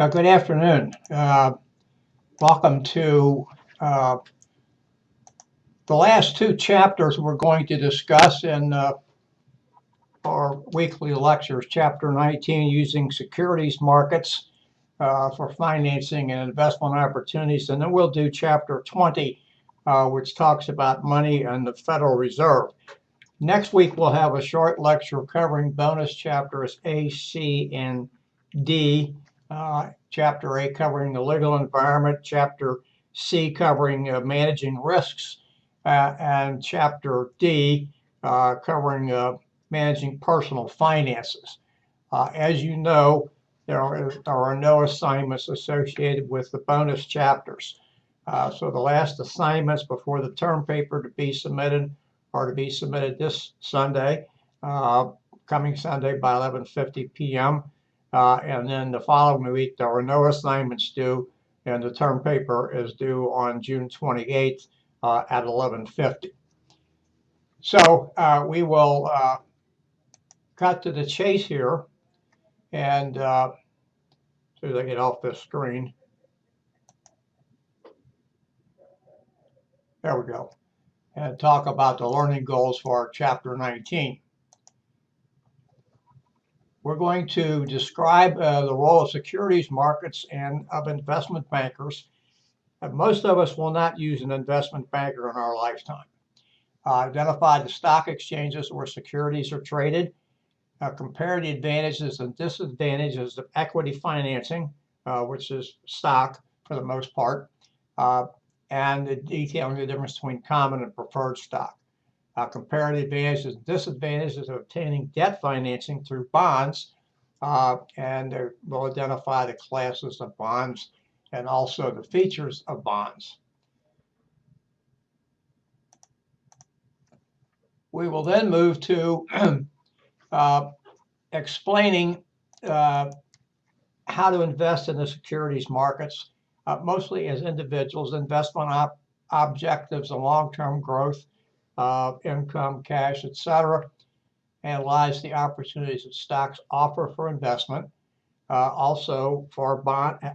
Good afternoon. Welcome to uh, the last two chapters we're going to discuss in our weekly lectures. Chapter 19, using securities markets for financing and investment opportunities. And then we'll do chapter 20, which talks about money and the Federal Reserve. Next week, we'll have a short lecture covering bonus chapters A, C, and D. Chapter A covering the legal environment, Chapter C covering managing risks, and Chapter D covering managing personal finances. As you know, there are no assignments associated with the bonus chapters. So the last assignments before the term paper to be submitted are to be submitted this Sunday, coming Sunday by 11:50 p.m. And then the following week, there are no assignments due, and the term paper is due on June 28th at 11:50. So we will cut to the chase here, and as soon as I get off this screen, there we go, and talk about the learning goals for Chapter 19. We're going to describe the role of securities markets and of investment bankers. Most of us will not use an investment banker in our lifetime. Identify the stock exchanges where securities are traded. Compare the advantages and disadvantages of equity financing, which is stock for the most part, and detailing the difference between common and preferred stock. Compare the advantages and disadvantages of obtaining debt financing through bonds, and we'll identify the classes of bonds and also the features of bonds. We will then move to explaining how to invest in the securities markets, mostly as individuals, investment objectives and long-term growth, income, cash, etc. Analyze the opportunities that stocks offer for investment. Also for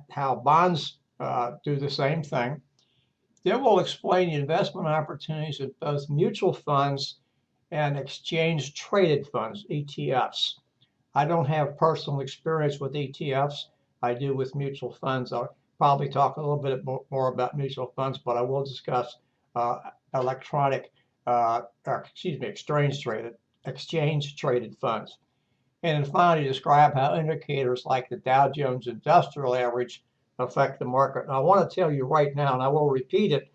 how bonds do the same thing. Then we'll explain the investment opportunities in both mutual funds and exchange traded funds, ETFs. I don't have personal experience with ETFs. I do with mutual funds. I'll probably talk a little bit more about mutual funds, but I will discuss exchange traded funds. And then finally, describe how indicators like the Dow Jones Industrial Average affect the market. And I want to tell you right now, and I will repeat it,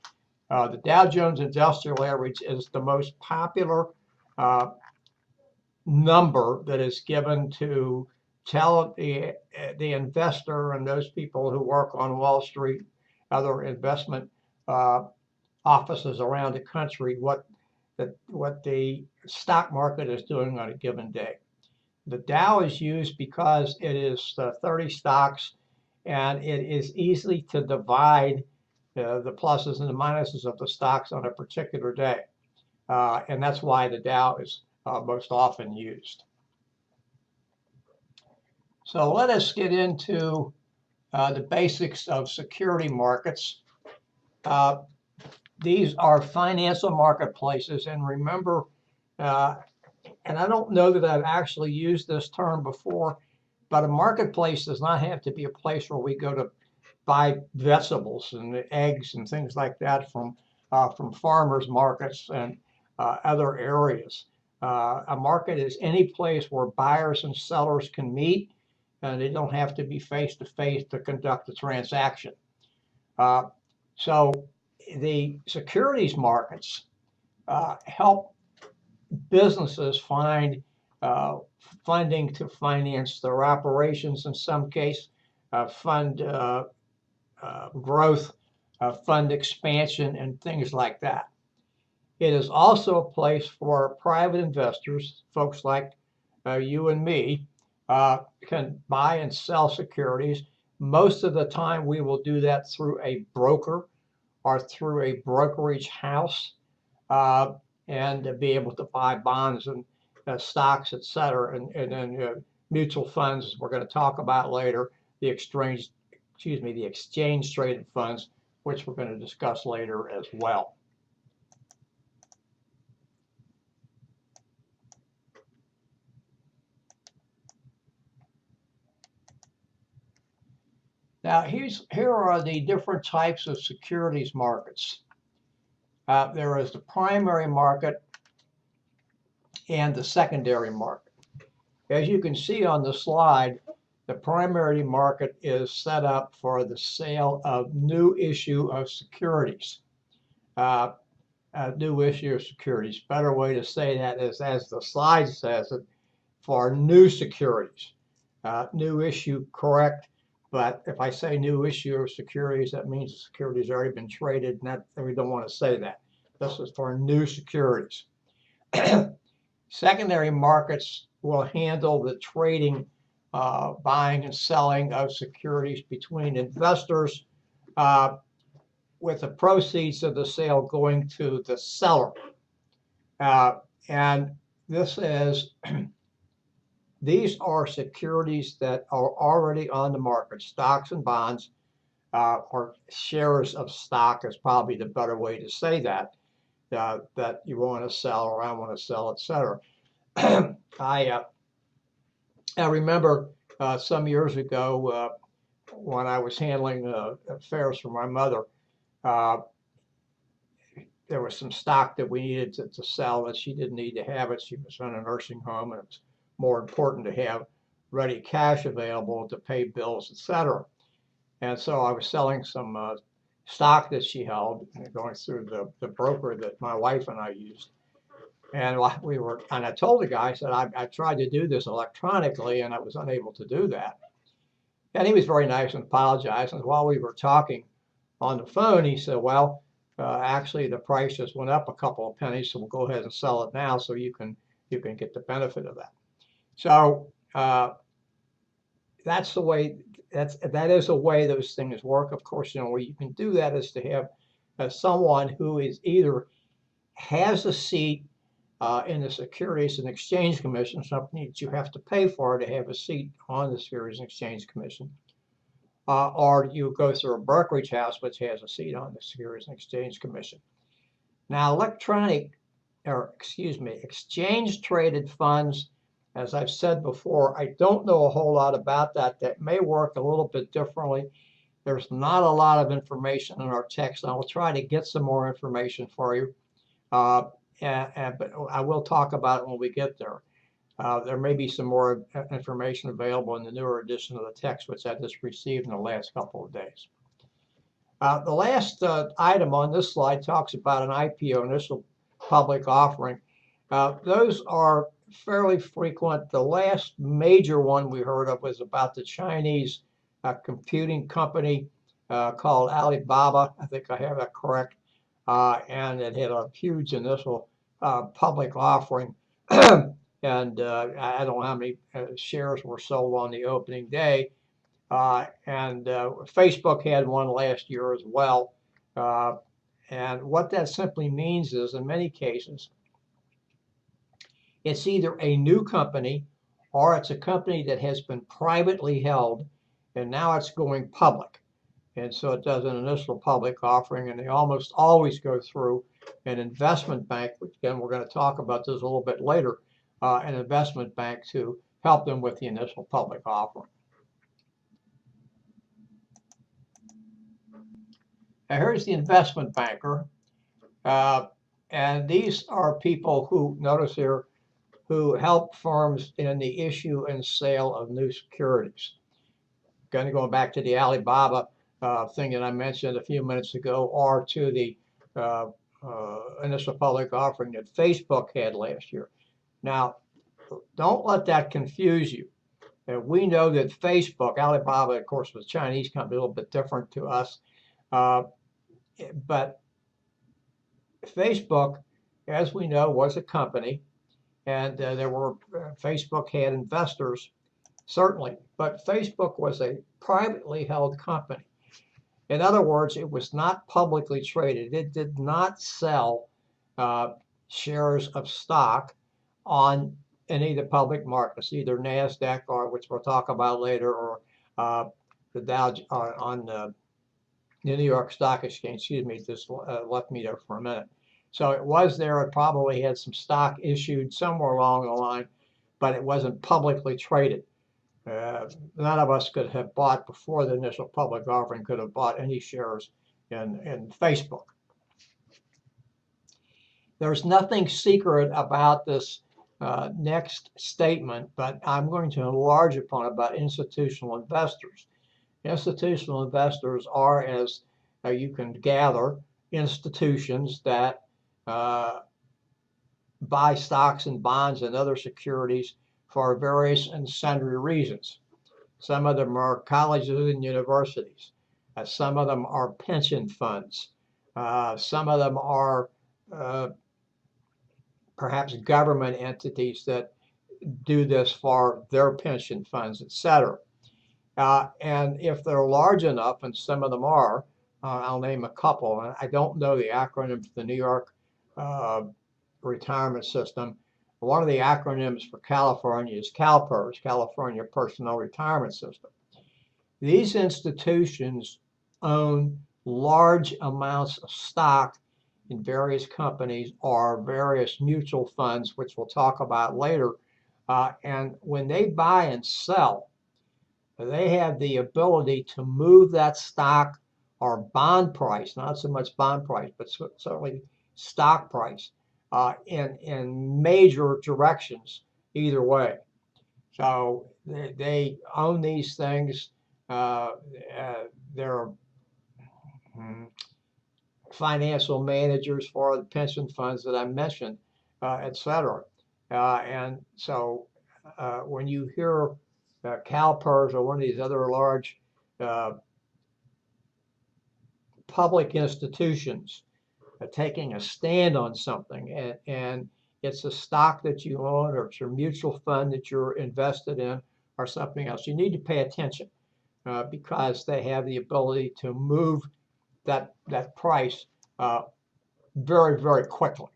the Dow Jones Industrial Average is the most popular number that is given to tell the investor and those people who work on Wall Street, other investment offices around the country, what the stock market is doing on a given day. The Dow is used because it is 30 stocks, and it is easy to divide the pluses and the minuses of the stocks on a particular day. And that's why the Dow is most often used. So let us get into the basics of security markets. These are financial marketplaces, and remember, and I don't know that I've actually used this term before, but a marketplace does not have to be a place where we go to buy vegetables and eggs and things like that from farmers markets and other areas. A market is any place where buyers and sellers can meet, and they don't have to be face to face to conduct the transaction. So the securities markets help businesses find funding to finance their operations, in some case, fund growth, fund expansion, and things like that. It is also a place for private investors, folks like you and me, can buy and sell securities. Most of the time, we will do that through a broker or through a brokerage house, and be able to buy bonds and stocks, et cetera, and then mutual funds, we're going to talk about later, the exchange the exchange traded funds, which we're going to discuss later as well. Now, here are the different types of securities markets. There is the primary market and the secondary market. As you can see on the slide, the primary market is set up for the sale of new issue of securities. New issue of securities. Better way to say that is, as the slide says it, for new securities. New issue, correct. But if I say new issue of securities, that means the security's already been traded, and we don't want to say that. This is for new securities. Secondary markets will handle the trading, buying and selling of securities between investors, with the proceeds of the sale going to the seller. And this is these are securities that are already on the market, stocks and bonds, or shares of stock is probably the better way to say that, that you want to sell or I want to sell, etc. I remember some years ago when I was handling affairs for my mother, there was some stock that we needed to sell that she didn't need to have it. She was in a nursing home, and it was more important to have ready cash available to pay bills, etc. And so I was selling some stock that she held, going through the broker that my wife and I used. And I told the guy, I said, I tried to do this electronically and I was unable to do that. And he was very nice and apologized. And while we were talking on the phone, he said, well, actually the price just went up a couple of pennies, so we'll go ahead and sell it now so you can get the benefit of that. So that's the way, that is a way those things work. Of course, where you can do that is to have someone who is either has a seat in the Securities and Exchange Commission, something that you have to pay for to have a seat on the Securities and Exchange Commission, or you go through a brokerage house which has a seat on the Securities and Exchange Commission. Now, exchange traded funds, as I've said before, I don't know a whole lot about that. That may work a little bit differently. There's not a lot of information in our text. I will try to get some more information for you. But I will talk about it when we get there. There may be some more information available in the newer edition of the text, which I just received in the last couple of days. The last item on this slide talks about an IPO, initial public offering. Those are fairly frequent. The last major one we heard of was about the Chinese computing company called Alibaba. I think I have that correct. And it had a huge initial public offering. And I don't know how many shares were sold on the opening day. And Facebook had one last year as well. And what that simply means is, in many cases, it's either a new company or it's a company that has been privately held and now it's going public. And so it does an initial public offering, and they almost always go through an investment bank, which again, we're going to talk about this a little bit later, an investment bank to help them with the initial public offering. Now here's the investment banker. And these are people who, notice here, who help firms in the issue and sale of new securities. Going back to the Alibaba thing that I mentioned a few minutes ago, or to the initial public offering that Facebook had last year. Now, don't let that confuse you. We know that Facebook, Alibaba, of course, was a Chinese company, a little bit different to us. But Facebook, as we know, was a company, and Facebook had investors, certainly, but Facebook was a privately held company. In other words, it was not publicly traded. It did not sell shares of stock on any of the public markets, either NASDAQ, or which we'll talk about later, or the Dow on the New York Stock Exchange. Excuse me, just left me there for a minute. So it was there. It probably had some stock issued somewhere along the line, but it wasn't publicly traded. None of us could have bought before the initial public offering could have bought any shares in Facebook. There's nothing secret about this next statement, but I'm going to enlarge upon it about institutional investors. Institutional investors are, as you can gather, institutions that buy stocks and bonds and other securities for various and sundry reasons. Some of them are colleges and universities. Some of them are pension funds. Some of them are perhaps government entities that do this for their pension funds, etc. And if they're large enough, and some of them are, I'll name a couple. And I don't know the acronym for the New York retirement system. One of the acronyms for California is CalPERS, California Personal Retirement System. These institutions own large amounts of stock in various companies or various mutual funds, which we'll talk about later. And when they buy and sell, they have the ability to move that stock or bond price, not so much bond price, but certainly stock price, in major directions either way. So they own these things. They're financial managers for the pension funds that I mentioned, etc. And so when you hear CalPERS or one of these other large public institutions taking a stand on something, and it's a stock that you own or it's your mutual fund that you're invested in or something else, you need to pay attention because they have the ability to move that price very, very quickly.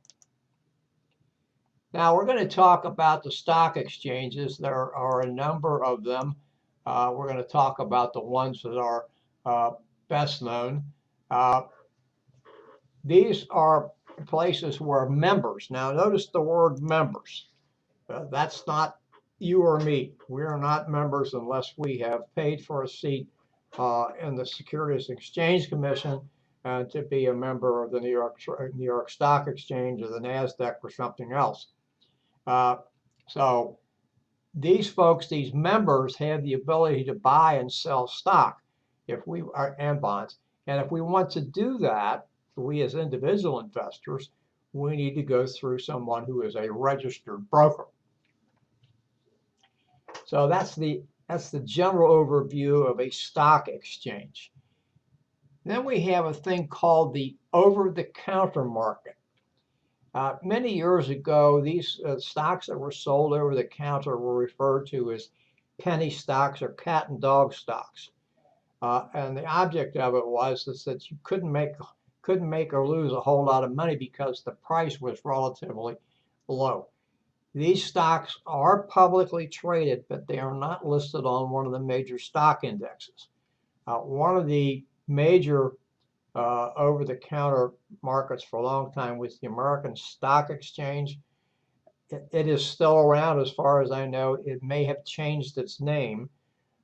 Now we're going to talk about the stock exchanges. There are a number of them. We're going to talk about the ones that are best known. These are places where members, now notice the word members. That's not you or me. We are not members unless we have paid for a seat in the Securities Exchange Commission to be a member of the New York Stock Exchange or the NASDAQ or something else. So these folks, these members, have the ability to buy and sell stock and bonds. And if we want to do that, we as individual investors, we need to go through someone who is a registered broker. So that's the general overview of a stock exchange. Then we have a thing called the over-the-counter market. Many years ago, these stocks that were sold over the counter were referred to as penny stocks or cat and dog stocks. And the object of it was that you couldn't make or lose a whole lot of money because the price was relatively low. These stocks are publicly traded, but they are not listed on one of the major stock indexes. One of the major over-the-counter markets for a long time was the American Stock Exchange. It is still around as far as I know. It may have changed its name,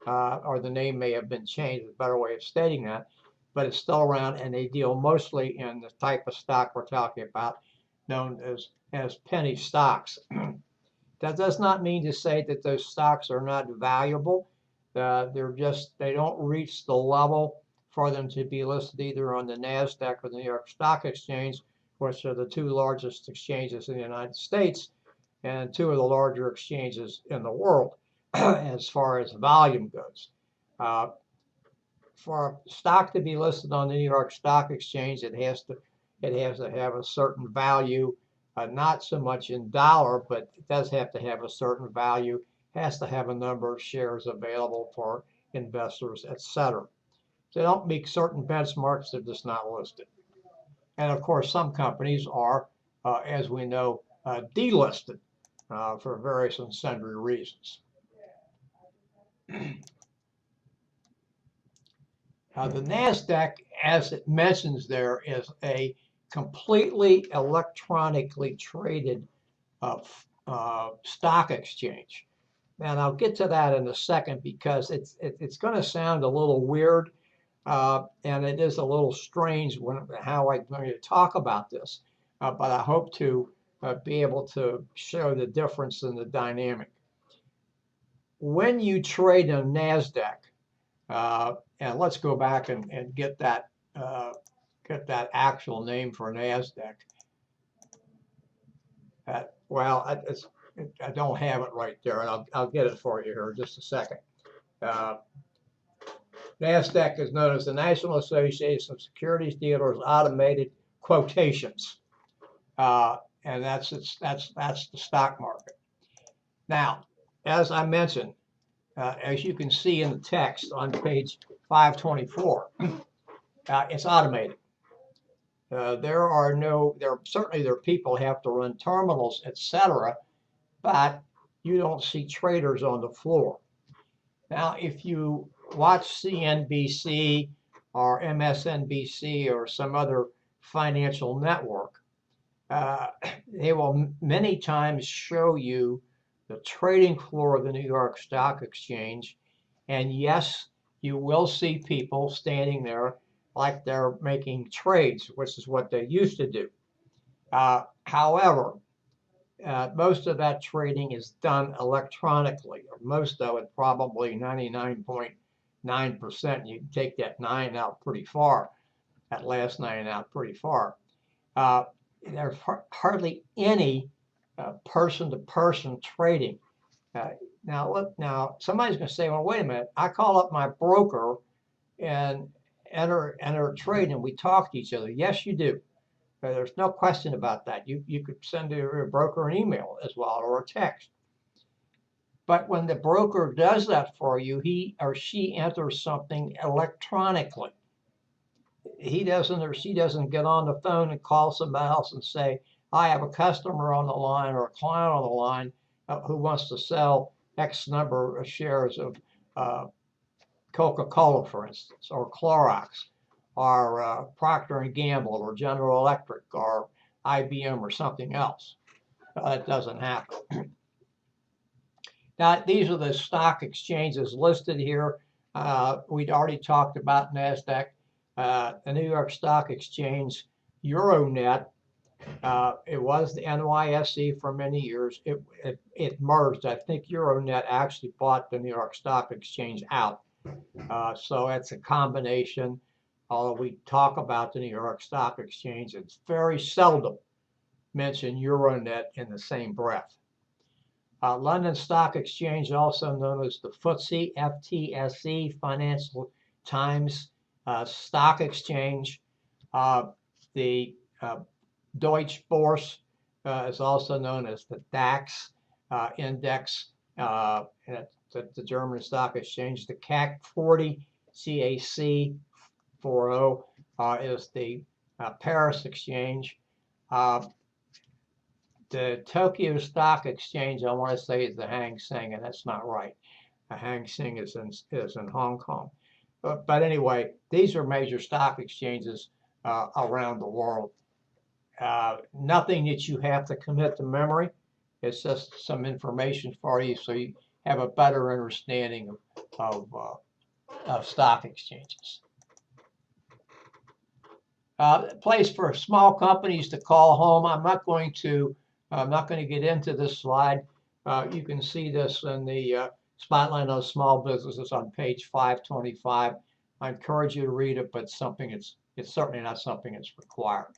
or the name may have been changed, a better way of stating that, but it's still around, and they deal mostly in the type of stock we're talking about, known as penny stocks. That does not mean to say that those stocks are not valuable. They don't reach the level for them to be listed either on the NASDAQ or the New York Stock Exchange, which are the two largest exchanges in the United States and two of the larger exchanges in the world as far as volume goes. For a stock to be listed on the New York Stock Exchange, it has to have a certain value, not so much in dollar, but it does have to have a certain value, has to have a number of shares available for investors, etc. They don't meet certain benchmarks, they're just not listed. And of course, some companies are, as we know, delisted for various and sundry reasons. The NASDAQ, as it mentions there, is a completely electronically traded stock exchange. And I'll get to that in a second because it's going to sound a little weird, and it is a little strange how I'm going to talk about this. But I hope to be able to show the difference in the dynamic. When you trade on NASDAQ, and let's go back and get that actual name for NASDAQ. Well, I don't have it right there, and I'll get it for you here in just a second. NASDAQ is known as the National Association of Securities Dealers Automated Quotations, and that's the stock market. Now, as I mentioned, as you can see in the text on page 524, it's automated. Certainly there are people who have to run terminals, etc., but you don't see traders on the floor. Now, if you watch CNBC or MSNBC or some other financial network, they will many times show you the trading floor of the New York Stock Exchange. And yes, you will see people standing there like they're making trades, which is what they used to do. However, most of that trading is done electronically, or most of it, probably 99.9%. You can take that 9 out pretty far, that last 9 out pretty far. There's hardly any person-to-person trading. Now somebody's going to say, well, wait a minute, I call up my broker and enter a trade and we talk to each other. Yes, you do. There's no question about that. You could send your broker an email as well, or a text. But when the broker does that for you, he or she enters something electronically. He doesn't or she doesn't get on the phone and call somebody else and say, I have a customer on the line or a client on the line who wants to sell X number of shares of Coca-Cola, for instance, or Clorox, or Procter & Gamble, or General Electric, or IBM, or something else. That doesn't happen. Now, these are the stock exchanges listed here. We'd already talked about NASDAQ, the New York Stock Exchange, Euronet. It was the NYSE for many years. It merged. I think Euronet actually bought the New York Stock Exchange out. So it's a combination. Although we talk about the New York Stock Exchange, it's very seldom mention Euronet in the same breath. London Stock Exchange, also known as the FTSE, FTSE, Financial Times Stock Exchange. The Deutsche Börse is also known as the DAX index, the German Stock Exchange. The CAC 40, CAC 40, is the Paris Exchange. The Tokyo Stock Exchange, I want to say, is the Hang Seng, and that's not right. The Hang Seng is in Hong Kong. But anyway, these are major stock exchanges around the world. Nothing that you have to commit to memory. It's just some information for you so you have a better understanding of stock exchanges. Place for small companies to call home. I'm not going to get into this slide. You can see this in the Spotlight on Small Businesses on page 525. I encourage you to read it, but it's certainly not something that's required.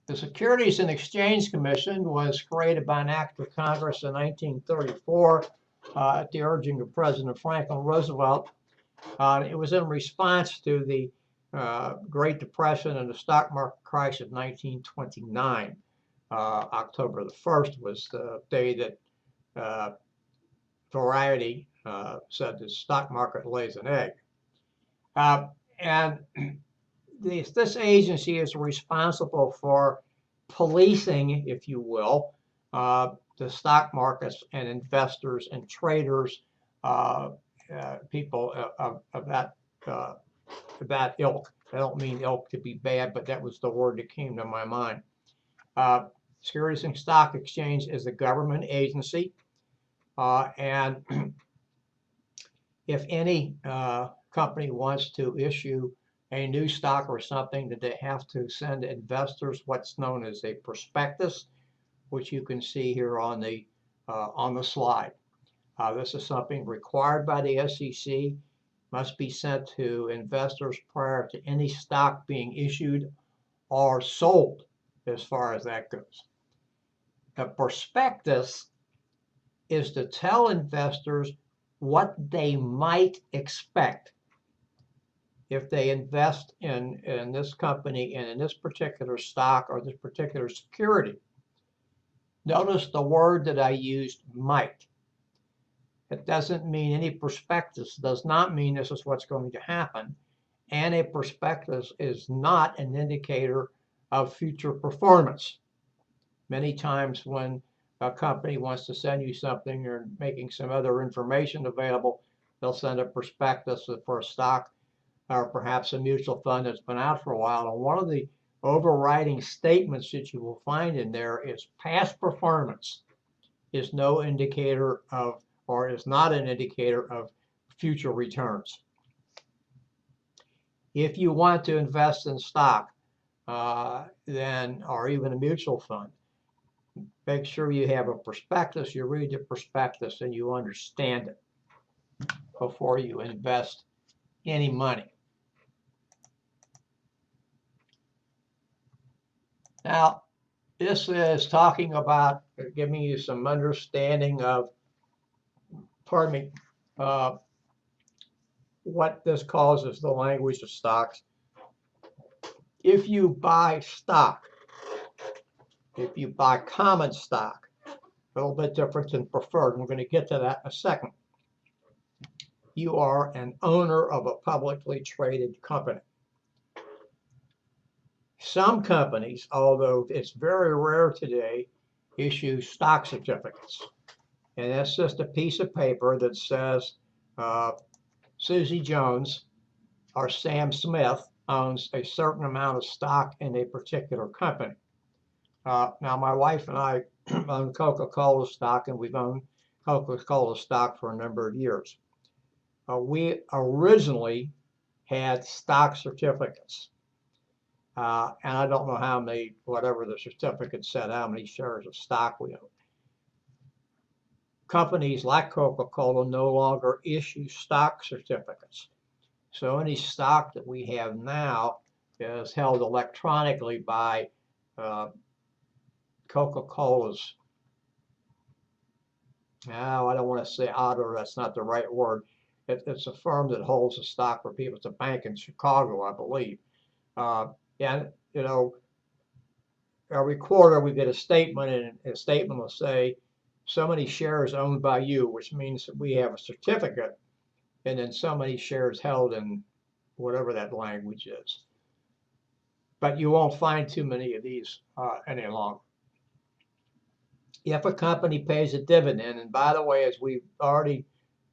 The Securities and Exchange Commission was created by an act of Congress in 1934 at the urging of President Franklin Roosevelt. It was in response to the Great Depression and the stock market crash of 1929. October the 1st was the day that Variety said the stock market lays an egg. And this agency is responsible for policing, if you will, the stock markets and investors and traders, people of that that ilk. I don't mean ilk to be bad, but that was the word that came to my mind. Securities and Stock Exchange is a government agency, and if any company wants to issue a new stock or something, that they have to send investors what's known as a prospectus, which you can see here on the slide. This is something required by the SEC, must be sent to investors prior to any stock being issued or sold, as far as that goes. The prospectus is to tell investors what they might expect if they invest in this company and in this particular stock or this particular security. Notice the word that I used, might. It doesn't mean any prospectus, does not mean this is what's going to happen. And a prospectus is not an indicator of future performance. Many times when a company wants to send you something or making some other information available, they'll send a prospectus for a stock or perhaps a mutual fund that's been out for a while. And one of the overriding statements that you will find in there is past performance is no indicator of, or is not an indicator of, future returns. If you want to invest in stock, then, or even a mutual fund, make sure you have a prospectus, you read the prospectus, and you understand it before you invest any money. Now, this is talking about giving you some understanding of, pardon me, what this causes the language of stocks. If you buy stock, if you buy common stock, a little bit different than preferred, and we're going to get to that in a second. You are an owner of a publicly traded company. Some companies, although it's very rare today, issue stock certificates. And that's just a piece of paper that says Susie Jones or Sam Smith owns a certain amount of stock in a particular company. Now, my wife and I own Coca-Cola stock, and we've owned Coca-Cola stock for a number of years. We originally had stock certificates. And I don't know how many, whatever the certificate said, how many shares of stock we own. Companies like Coca-Cola no longer issue stock certificates. So any stock that we have now is held electronically by Coca-Cola's, now I don't want to say auditor, that's not the right word. It's a firm that holds the stock for people. It's a bank in Chicago, I believe. And, you know, every quarter we get a statement, and a statement will say so many shares owned by you, which means that we have a certificate, and then so many shares held in whatever that language is. But you won't find too many of these any longer. If a company pays a dividend, and by the way, as we've already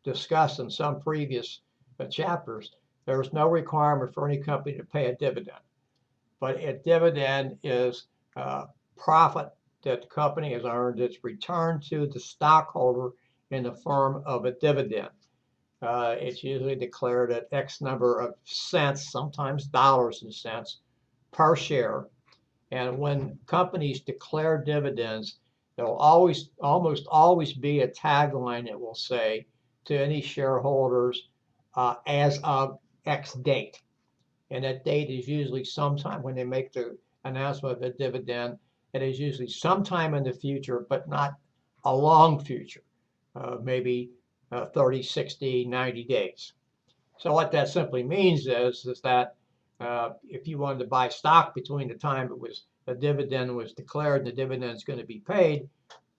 discussed in some previous chapters, there's no requirement for any company to pay a dividend. But a dividend is profit that the company has earned. It's returned to the stockholder in the form of a dividend. It's usually declared at X number of cents, sometimes dollars and cents per share. And when companies declare dividends, there'll almost always be a tagline that will say to any shareholders, as of X date. And that date is usually sometime when they make the announcement of a dividend. It is usually sometime in the future, but not a long future, maybe 30, 60, 90 days. So what that simply means is that if you wanted to buy stock between the time the dividend was declared and the dividend is going to be paid,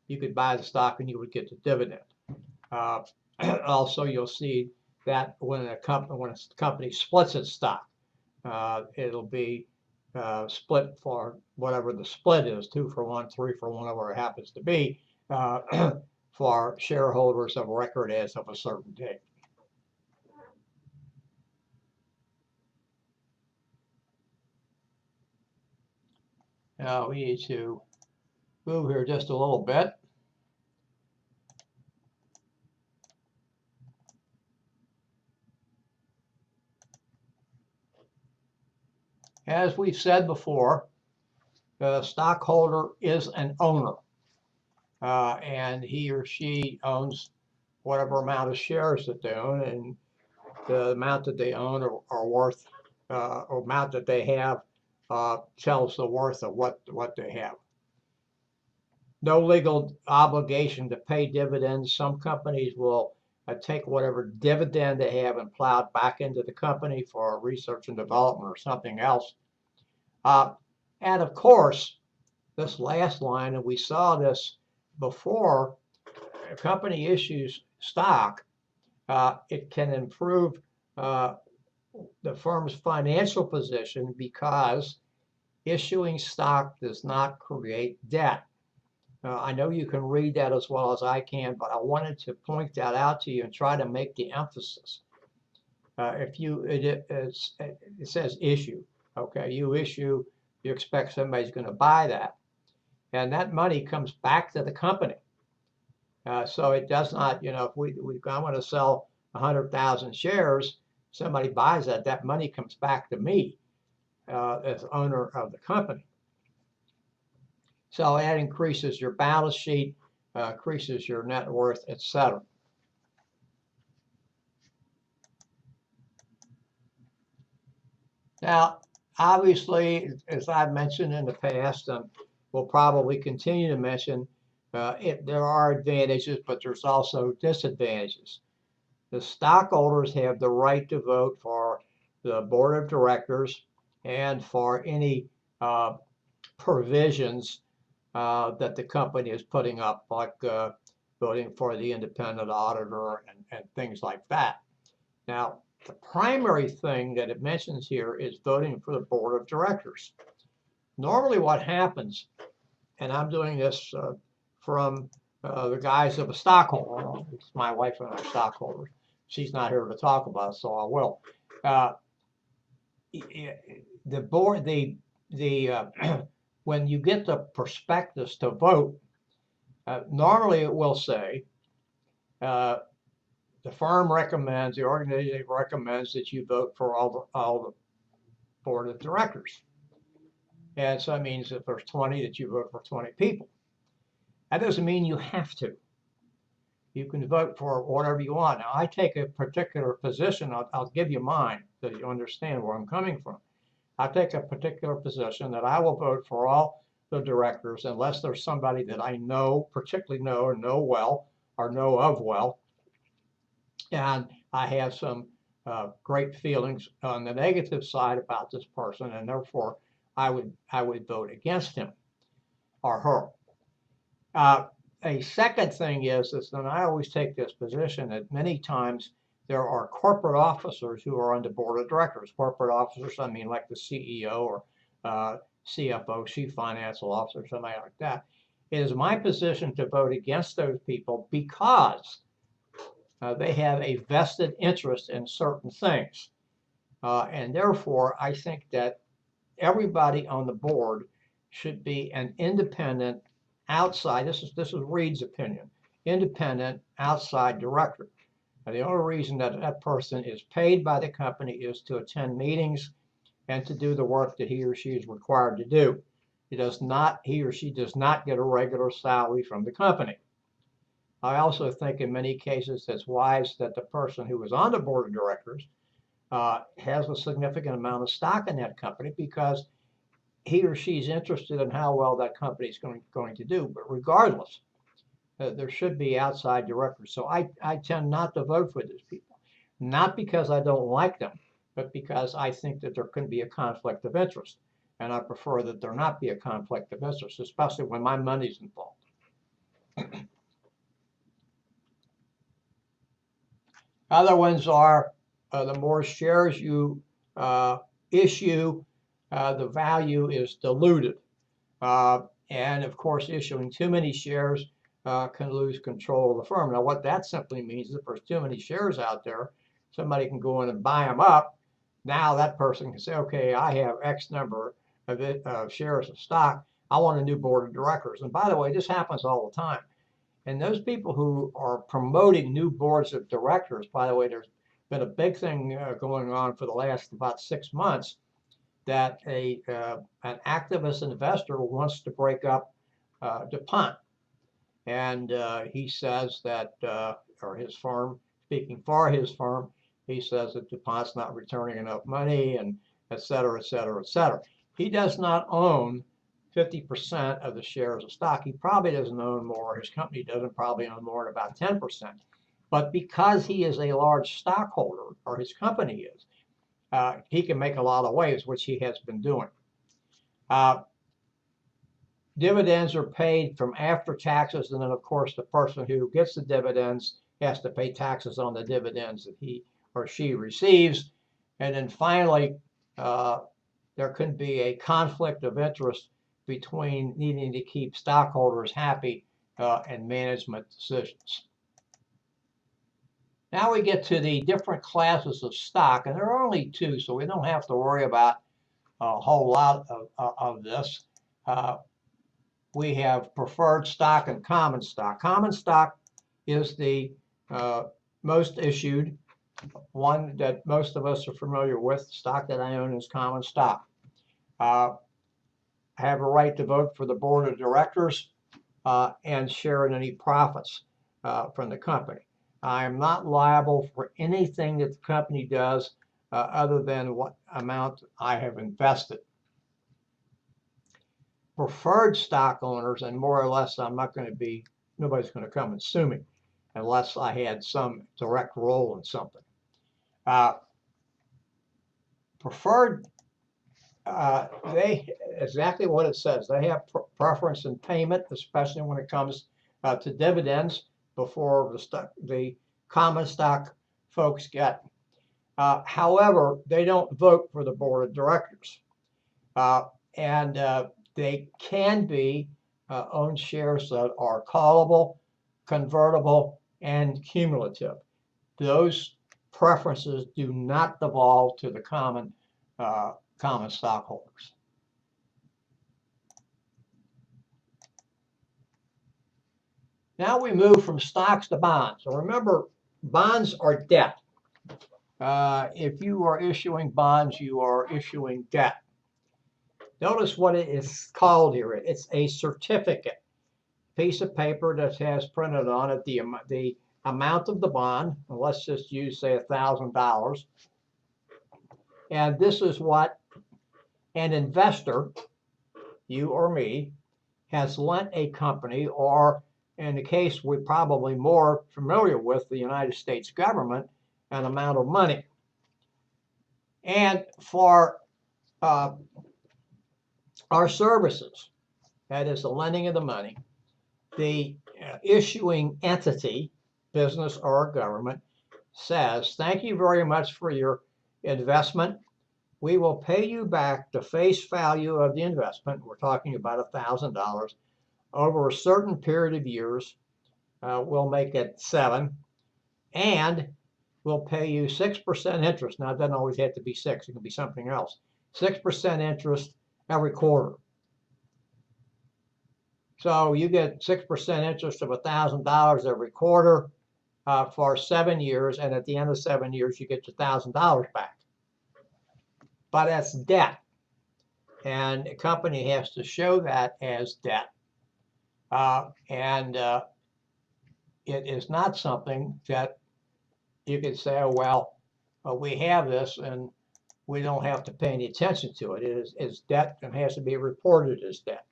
you could buy the stock and you would get the dividend. Also, you'll see that when a company splits its stock, it'll be split for whatever the split is, 2 for 1, 3 for 1, whatever it happens to be, for shareholders of record as of a certain date. We need to move here just a little bit. As we've said before, the stockholder is an owner, and he or she owns whatever amount of shares that they own, and the amount that they own are worth, or amount that they have tells the worth of what they have. No legal obligation to pay dividends. Some companies will take whatever dividend they have and plow it back into the company for research and development or something else. And of course, this last line, and we saw this before, a company issues stock, it can improve the firm's financial position because issuing stock does not create debt. I know you can read that as well as I can, but I wanted to point that out to you and try to make the emphasis. It says issue, okay? You issue, you expect somebody's going to buy that, and that money comes back to the company. So it does not, if I want to sell 100,000 shares, somebody buys that, that money comes back to me as owner of the company. So that increases your balance sheet, increases your net worth, etc. Now, obviously, as I've mentioned in the past, and we'll probably continue to mention, there are advantages, but there's also disadvantages. The stockholders have the right to vote for the board of directors and for any provisions that the company is putting up, like voting for the independent auditor and things like that. Now, the primary thing that it mentions here is voting for the board of directors. Normally what happens, and I'm doing this from the guise of a stockholder, it's my wife and I are stockholders. She's not here to talk about it, so I will. The board, when you get the prospectus to vote, normally it will say, the firm recommends, the organization recommends that you vote for all the board of directors. And so that means if there's 20, that you vote for 20 people. That doesn't mean you have to. You can vote for whatever you want. Now, I take a particular position. I'll give you mine so you understand where I'm coming from. I take a particular position that I will vote for all the directors unless there's somebody that I know, particularly know well, or know of well, and I have some great feelings on the negative side about this person, and therefore I would vote against him or her. A second thing is, and I always take this position, that many times there are corporate officers who are on the board of directors. Corporate officers, I mean like the CEO or CFO, Chief Financial Officer, somebody like that. It is my position to vote against those people because they have a vested interest in certain things. And therefore, I think that everybody on the board should be an independent, outside, this is Reed's opinion, independent, outside director. And the only reason that that person is paid by the company is to attend meetings and to do the work that he or she is required to do. He or she does not get a regular salary from the company. I also think in many cases it's wise that the person who is on the board of directors has a significant amount of stock in that company because he or she is interested in how well that company is going to do. But regardless, there should be outside directors. So I tend not to vote for these people, not because I don't like them, but because I think that there can be a conflict of interest. And I prefer that there not be a conflict of interest, especially when my money's involved. Other ones are the more shares you issue, the value is diluted. And of course, issuing too many shares can lose control of the firm. Now, what that simply means is if there's too many shares out there, somebody can go in and buy them up. Now that person can say, okay, I have X number of shares of stock. I want a new board of directors. And by the way, this happens all the time. And those people who are promoting new boards of directors, by the way, there's been a big thing going on for the last about 6 months that an activist investor wants to break up DuPont. And he says that, or his firm, speaking for his firm, he says that DuPont's not returning enough money and et cetera, et cetera, et cetera. He does not own 50% of the shares of stock. He probably doesn't own more. His company doesn't probably own more than about 10%. But because he is a large stockholder, or his company is, he can make a lot of waves, which he has been doing. Dividends are paid from after taxes, and then of course the person who gets the dividends has to pay taxes on the dividends that he or she receives. And then finally, there can be a conflict of interest between needing to keep stockholders happy and management decisions. Now we get to the different classes of stock, and there are only two, so we don't have to worry about a whole lot of this. We have preferred stock and common stock. Common stock is the most issued one that most of us are familiar with. The stock that I own is common stock. I have a right to vote for the board of directors and share in any profits from the company. I am not liable for anything that the company does other than what amount I have invested. Preferred stock owners, and more or less nobody's going to come and sue me unless I had some direct role in something. Preferred, exactly what it says. They have preference in payment, especially when it comes to dividends before the common stock folks get. However, they don't vote for the board of directors. They can be own shares that are callable, convertible, and cumulative. Those preferences do not devolve to the common stockholders. Now we move from stocks to bonds. So remember, bonds are debt. If you are issuing bonds, you are issuing debt. Notice what it is called here. It's a certificate, piece of paper that has printed on it the amount of the bond. Let's just use, say, $1,000. And this is what an investor, you or me, has lent a company, or in the case we're probably more familiar with, the United States government, an amount of money. And for our services, that is the lending of the money, the issuing entity, business or government, says, thank you very much for your investment. We will pay you back the face value of the investment. We're talking about $1,000 over a certain period of years. We'll make it 7, and we'll pay you 6% interest. Now, it doesn't always have to be 6. It can be something else. 6% interest every quarter. So you get 6% interest of $1,000 every quarter for 7 years, and at the end of 7 years, you get your $1,000 back. But that's debt, and a company has to show that as debt. It is not something that you can say, oh, well, we have this and we don't have to pay any attention to it. It is debt and has to be reported as debt.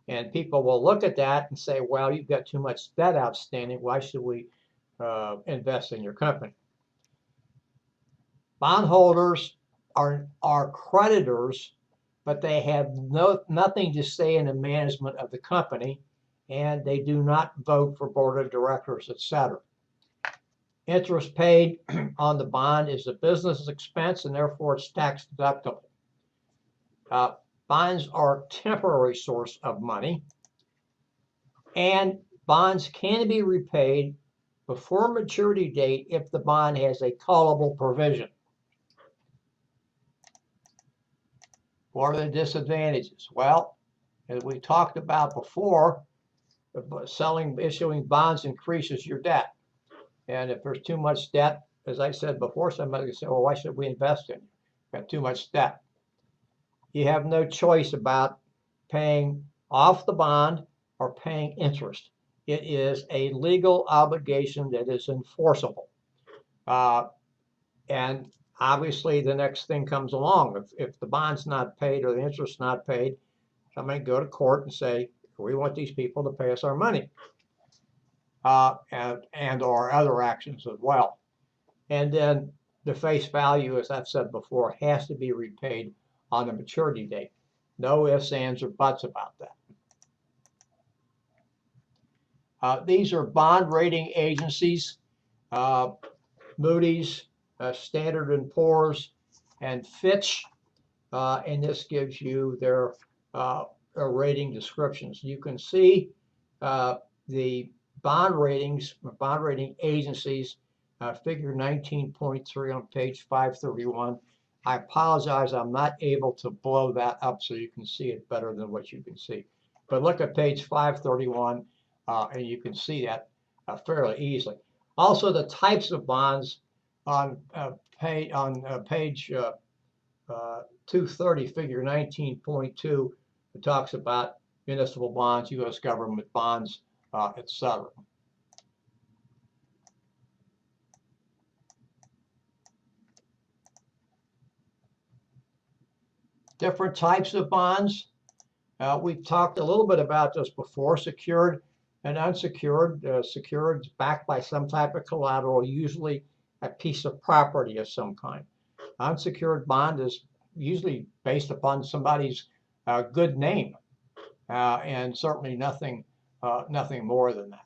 And people will look at that and say, well, you've got too much debt outstanding. Why should we invest in your company? Bondholders are creditors, but they have nothing to say in the management of the company, and they do not vote for board of directors, etc. Interest paid on the bond is a business expense, and therefore it's tax deductible. Bonds are a temporary source of money, and bonds can be repaid before maturity date if the bond has a callable provision. What are the disadvantages? Well, As we talked about before, issuing bonds increases your debt. And if there's too much debt, as I said before, somebody can say, well, why should we invest in you? Got too much debt. You have no choice about paying off the bond or paying interest. It is a legal obligation that is enforceable. And obviously, the next thing comes along. If the bond's not paid or the interest's not paid, somebody go to court and say, we want these people to pay us our money, and or other actions as well. And then the face value, as I've said before, has to be repaid on the maturity date. No ifs, ands, or buts about that. These are bond rating agencies, Moody's, Standard & Poor's, and Fitch, and this gives you their rating descriptions. You can see the bond ratings, bond rating agencies, figure 19.3 on page 531. I apologize, I'm not able to blow that up so you can see it better than what you can see. But look at page 531, and you can see that fairly easily. Also, the types of bonds on page 230, figure 19.2, it talks about municipal bonds, U.S. government bonds, etc. Different types of bonds. We've talked a little bit about this before, secured and unsecured. Secured is backed by some type of collateral, usually a piece of property of some kind. Unsecured bond is usually based upon somebody's good name, and certainly nothing more than that.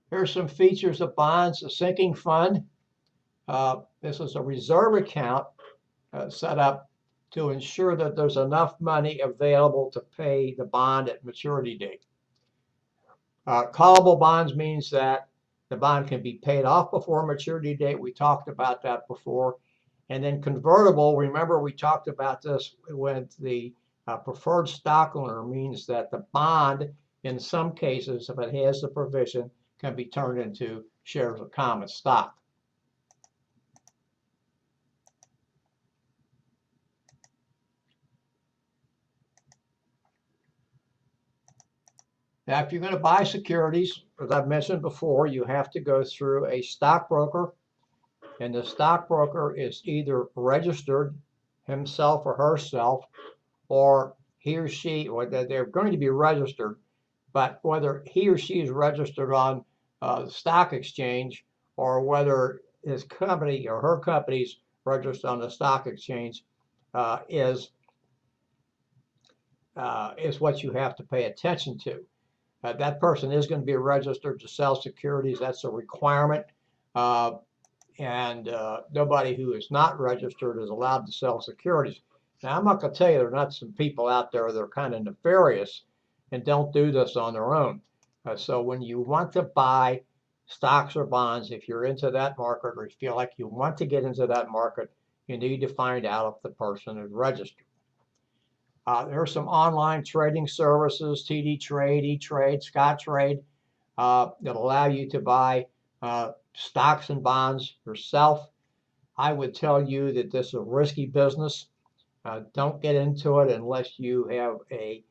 Here's some features of bonds. A sinking fund. This is a reserve account set up to ensure that there's enough money available to pay the bond at maturity date. Callable bonds means that the bond can be paid off before maturity date. We talked about that before. And then convertible, remember we talked about this with the preferred stock owner, means that the bond, in some cases, if it has the provision, can be turned into shares of common stock. Now, if you're going to buy securities, as I've mentioned before, you have to go through a stockbroker, and the stockbroker is either registered himself or herself, or he or she, or they're going to be registered, but whether he or she is registered on the stock exchange or whether his company or her company's registered on the stock exchange is what you have to pay attention to. That person is going to be registered to sell securities. That's a requirement. And nobody who is not registered is allowed to sell securities. Now, I'm not going to tell you there are not some people out there that are kind of nefarious and don't do this on their own. So when you want to buy stocks or bonds, if you're into that market or you feel like you want to get into that market, you need to find out if the person is registered. There are some online trading services, TD Trade, E-Trade, Scottrade, that allow you to buy stocks and bonds yourself. I would tell you that this is a risky business. Don't get into it unless you have a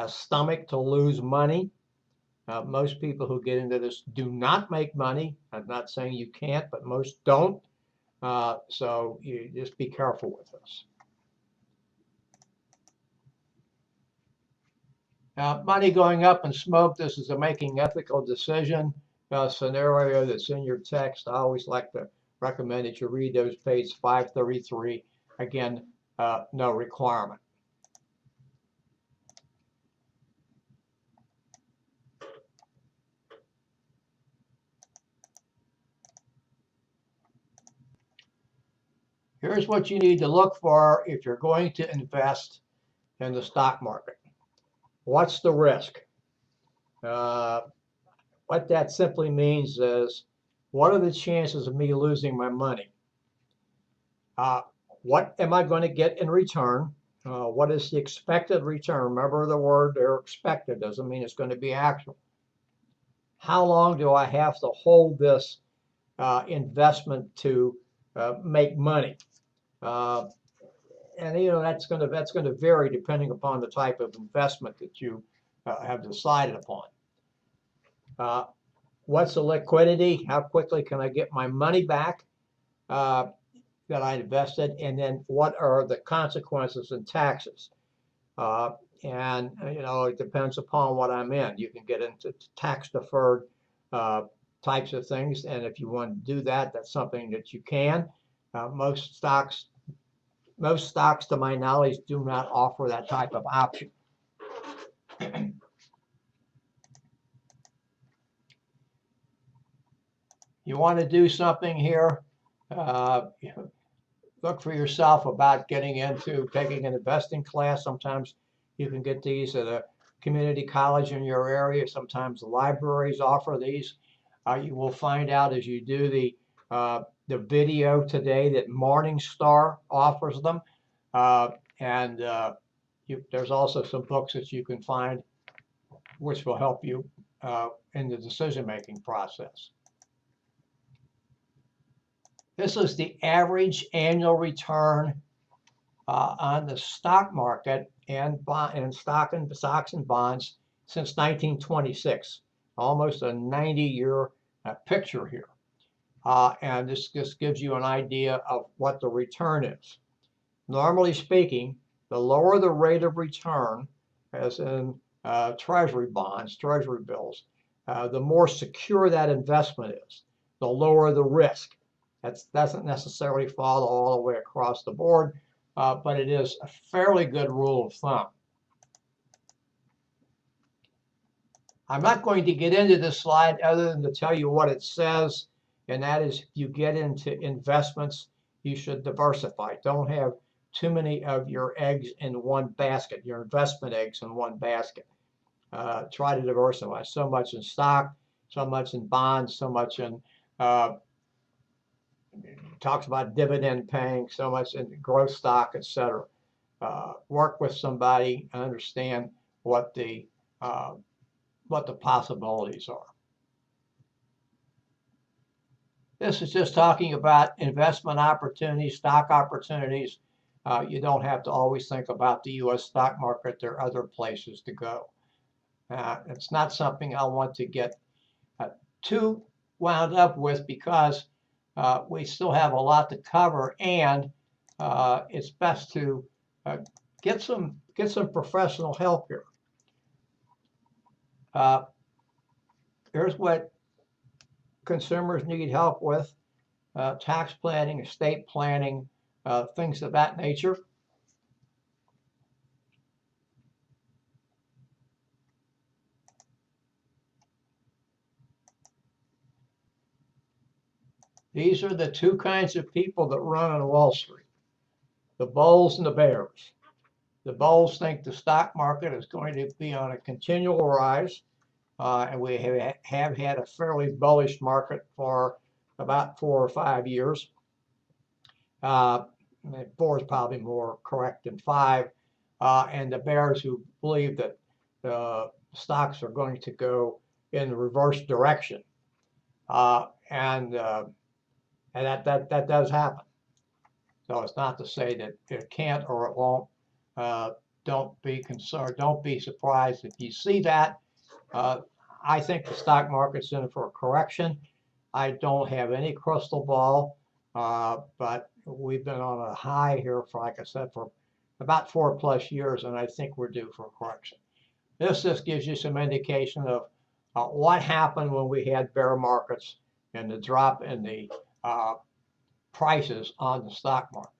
stomach to lose money. Most people who get into this do not make money. I'm not saying you can't, but most don't. So you just be careful with this. Money going up in smoke. This is a making ethical decision scenario that's in your text. I always like to recommend that you read those page 533. Again, no requirement. Here's what you need to look for if you're going to invest in the stock market. What's the risk? What that simply means is, what are the chances of me losing my money? what am I going to get in return? What is the expected return? Remember the word there, expected, doesn't mean it's going to be actual. How long do I have to hold this investment to make money? And that's going to vary depending upon the type of investment that you have decided upon. What's the liquidity? How quickly can I get my money back that I invested? And then what are the consequences and taxes? And it depends upon what I'm in. You can get into tax deferred types of things, and if you want to do that, that's something that you can. Most stocks, to my knowledge, do not offer that type of option. You want to do something here, look for yourself about getting into taking an investing class. Sometimes you can get these at a community college in your area. Sometimes the libraries offer these. You will find out as you do the video today that Morningstar offers them. There's also some books that you can find which will help you in the decision-making process. This is the average annual return on the stock market and stocks and bonds since 1926. Almost a 90-year picture here. And this just gives you an idea of what the return is. Normally speaking, the lower the rate of return, as in treasury bonds, treasury bills, the more secure that investment is, the lower the risk. That doesn't necessarily follow all the way across the board, but it is a fairly good rule of thumb. I'm not going to get into this slide other than to tell you what it says, and that is if you get into investments, you should diversify. Don't have too many of your eggs in one basket, your investment eggs in one basket. Try to diversify. So much in stock, so much in bonds, so much in talks about dividend paying, so much in growth stock, etc. Work with somebody and understand what the possibilities are. This is just talking about investment opportunities, stock opportunities. You don't have to always think about the U.S. stock market. There are other places to go. It's not something I want to get too wound up with because we still have a lot to cover, and it's best to get some professional help here. Here's what consumers need help with: tax planning, estate planning, things of that nature. These are the two kinds of people that run on Wall Street: the bulls and the bears. The bulls think the stock market is going to be on a continual rise, and we have had a fairly bullish market for about 4 or 5 years. 4 is probably more correct than 5. And the bears who believe that stocks are going to go in the reverse direction. And that does happen. So it's not to say that it can't or it won't. Don't be concerned. Don't be surprised if you see that. I think the stock market's in for a correction. I don't have any crystal ball, but we've been on a high here for, like I said, for about 4+ years, and I think we're due for a correction. This just gives you some indication of what happened when we had bear markets and the drop in the prices on the stock market.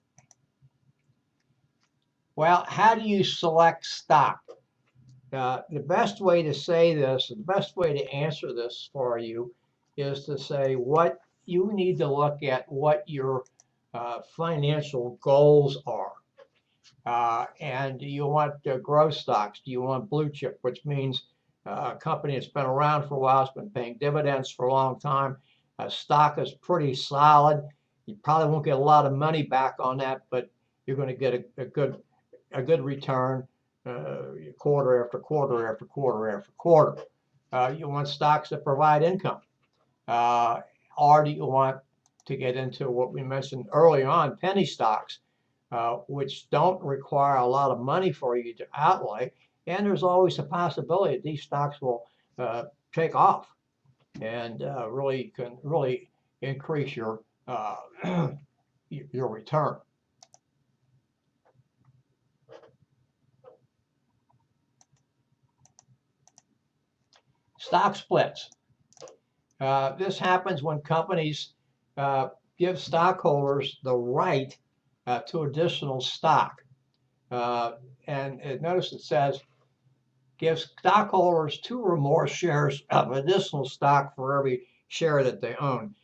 Well, how do you select stock? The best way to say this, the best way to answer this for you is to say what you need to look at, what your financial goals are. And do you want growth stocks? Do you want blue chip, which means a company that's been around for a while, has been paying dividends for a long time. Stock is pretty solid. You probably won't get a lot of money back on that, but you're going to get a good return quarter after quarter after quarter after quarter. You want stocks that provide income, or do you want to get into what we mentioned early on, penny stocks, which don't require a lot of money for you to outlay, and there's always a possibility that these stocks will take off and really increase your your return. Stock splits. This happens when companies give stockholders the right to additional stock. And notice it says, gives stockholders 2 or more shares of additional stock for every share that they own.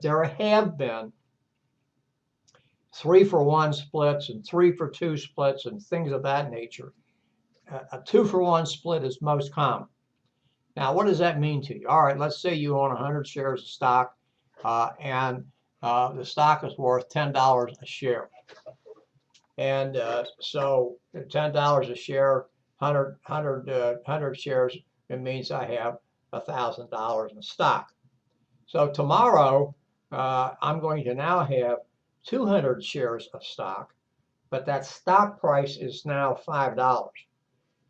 There have been 3-for-1 splits and 3-for-2 splits and things of that nature. A 2-for-1 split is most common. Now, what does that mean to you? All right, let's say you own 100 shares of stock and the stock is worth $10 a share. And so $10 a share, 100 shares, it means I have $1,000 in stock. So tomorrow, I'm going to now have 200 shares of stock, but that stock price is now $5.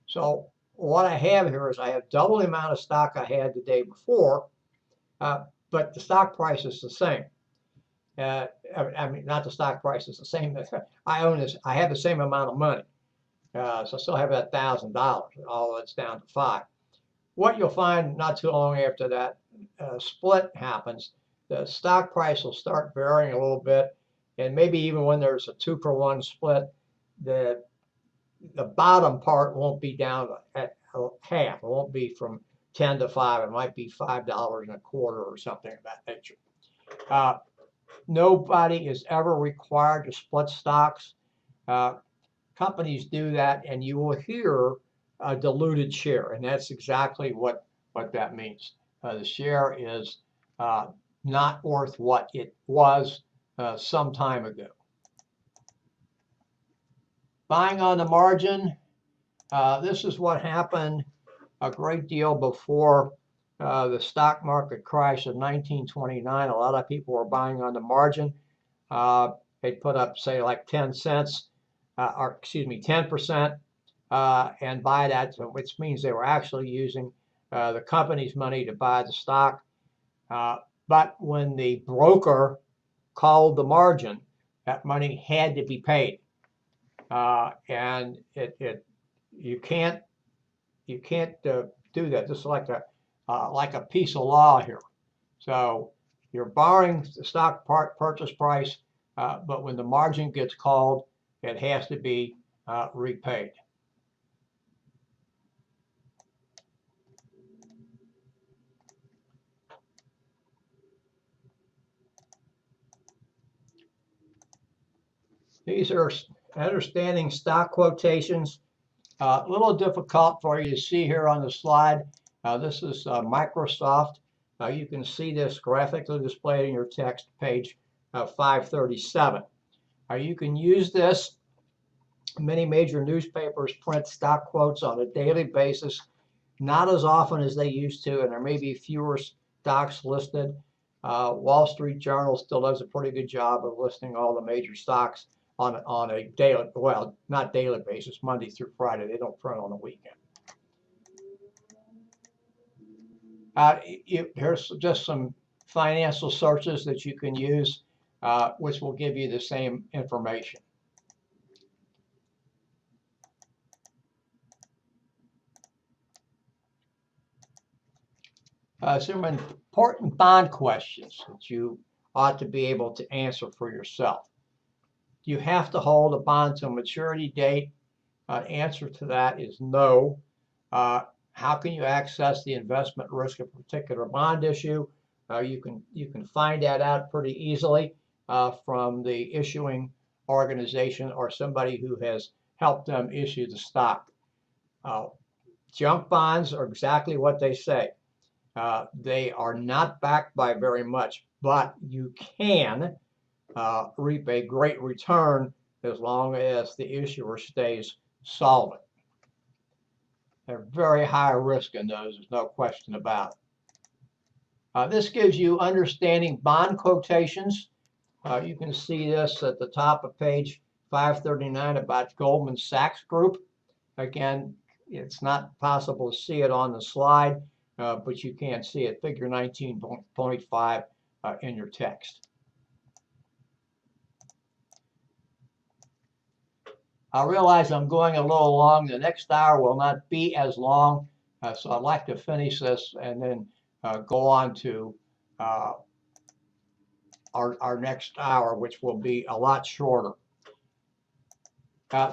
So what I have here is I have double the amount of stock I had the day before, but the stock price is the same. I mean, not the stock price is the same. I own this. I have the same amount of money, so I still have that $1,000. All that's down to $5. What you'll find not too long after that split happens, the stock price will start varying a little bit, and maybe even when there's a 2-for-1 split, the bottom part won't be down at half. It won't be from 10 to 5. It might be $5.25 or something of that nature. Nobody is ever required to split stocks. Companies do that, and you will hear a diluted share, and that's exactly what that means. The share is not worth what it was some time ago. Buying on the margin. This is what happened a great deal before the stock market crash of 1929. A lot of people were buying on the margin. They'd put up, say, like 10 cents, or excuse me, 10%, and buy that, which means they were actually using the company's money to buy the stock. But when the broker called the margin, that money had to be paid, and you can't do that. This is like a piece of law here. So you're borrowing the stock purchase price, but when the margin gets called, it has to be repaid. These are understanding stock quotations. A little difficult for you to see here on the slide. This is Microsoft. You can see this graphically displayed in your text, page 537. You can use this. Many major newspapers print stock quotes on a daily basis, not as often as they used to, and there may be fewer stocks listed. Wall Street Journal still does a pretty good job of listing all the major stocks on a daily, well, not daily basis, Monday through Friday. They don't print on the weekend. Here's just some financial sources that you can use, which will give you the same information. Some important bond questions that you ought to be able to answer for yourself. Do you have to hold a bond till maturity date? Answer to that is no. How can you access the investment risk of a particular bond issue? You can find that out pretty easily from the issuing organization or somebody who has helped them issue the stock. Junk bonds are exactly what they say. They are not backed by very much, but you can reap a great return as long as the issuer stays solvent. They're very high risk in those, there's no question about it. This gives you understanding bond quotations. You can see this at the top of page 539 about Goldman Sachs Group. Again, it's not possible to see it on the slide, but you can see it, figure 19.5 in your text. I realize I'm going a little long. The next hour will not be as long, so I'd like to finish this and then go on to our next hour, which will be a lot shorter.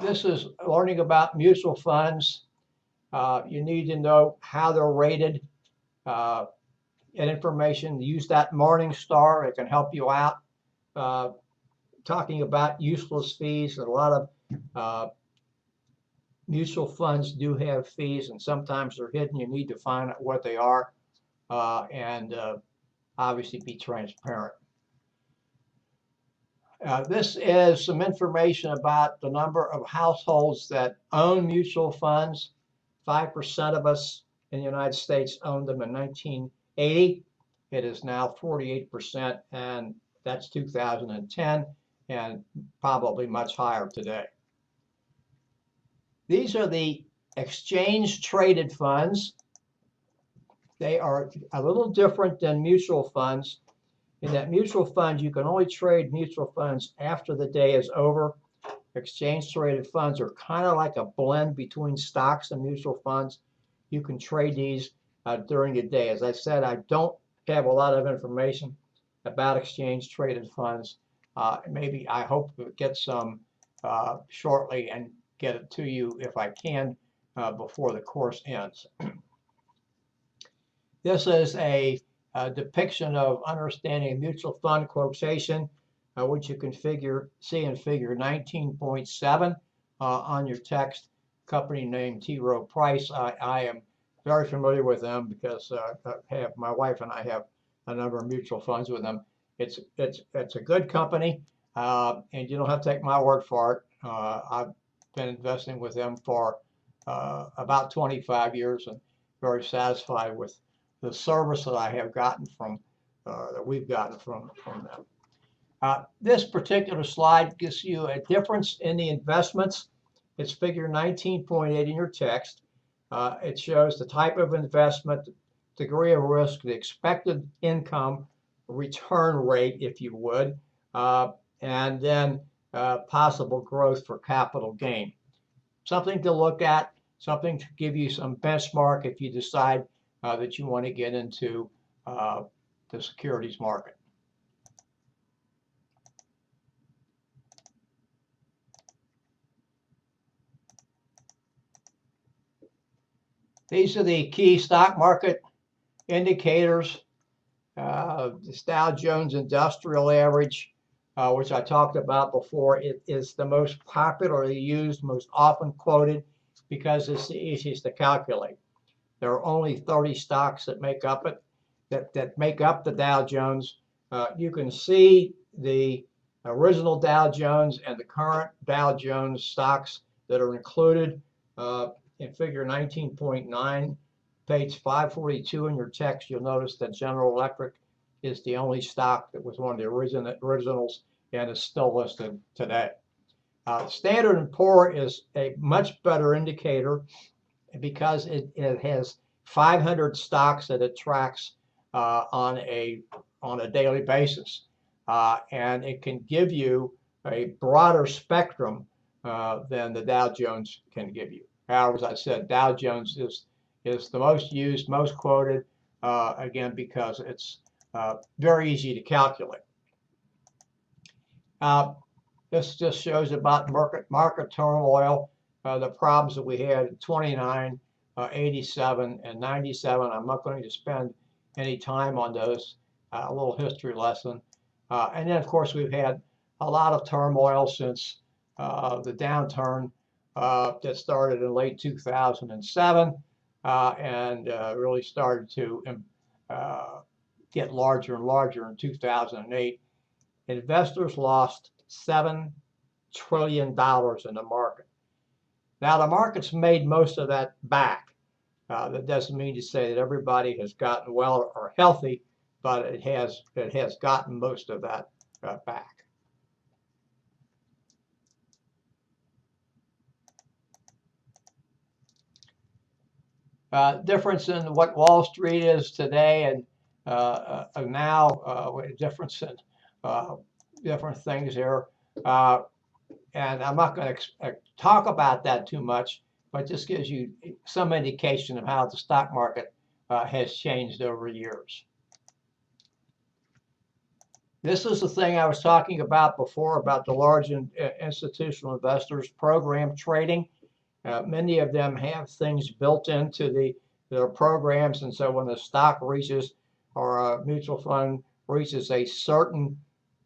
This is learning about mutual funds. You need to know how they're rated and information. Use that Morningstar. It can help you out. Talking about useless fees, a lot of mutual funds do have fees, and sometimes they're hidden. You need to find out what they are and obviously be transparent. This is some information about the number of households that own mutual funds. 5% of us in the United States owned them in 1980. It is now 48%, and that's 2010, and probably much higher today. These are the exchange-traded funds. They are a little different than mutual funds. In that mutual funds, you can only trade mutual funds after the day is over. Exchange-traded funds are kind of like a blend between stocks and mutual funds. You can trade these during the day. As I said, I don't have a lot of information about exchange-traded funds. Maybe I hope to get some shortly and get it to you if I can before the course ends. This is a depiction of understanding mutual fund quotation, which you can see in figure 19.7 on your text. Company name T. Rowe Price. I am very familiar with them because my wife and I have a number of mutual funds with them. It's a good company, and you don't have to take my word for it. I've been investing with them for about 25 years and very satisfied with the service that I have gotten from that we've gotten from them. This particular slide gives you a difference in the investments. It's figure 19.8 in your text. It shows the type of investment, degree of risk, the expected income, return rate, if you would, and then possible growth for capital gain. Something to look at, something to give you some benchmark if you decide that you want to get into the securities market. These are the key stock market indicators. This Dow Jones Industrial Average, which I talked about before, it is the most popularly used, most often quoted, because it's the easiest to calculate. There are only 30 stocks that make up it, that make up the Dow Jones. You can see the original Dow Jones and the current Dow Jones stocks that are included in figure 19.9, page 542 in your text. You'll notice that General Electric is the only stock that was one of the originals and is still listed today. Standard & Poor is a much better indicator because it has 500 stocks that it tracks on a daily basis, and it can give you a broader spectrum than the Dow Jones can give you. However, as I said, Dow Jones is the most used, most quoted, again, because it's very easy to calculate. This just shows about market turmoil, the problems that we had in 29, 87, and 97. I'm not going to spend any time on those, a little history lesson. And then, of course, we've had a lot of turmoil since the downturn that started in late 2007 and really started to get larger and larger in 2008. investors lost $7 trillion in the market. Now, the market's made most of that back. That doesn't mean to say that everybody has gotten well or healthy, but it has gotten most of that back. Difference in what Wall Street is today and now, difference in different things here. And I'm not going to talk about that too much, but just gives you some indication of how the stock market has changed over years. This is the thing I was talking about before about the large institutional investors program trading. Many of them have things built into their programs, and so when the stock reaches or a mutual fund reaches a certain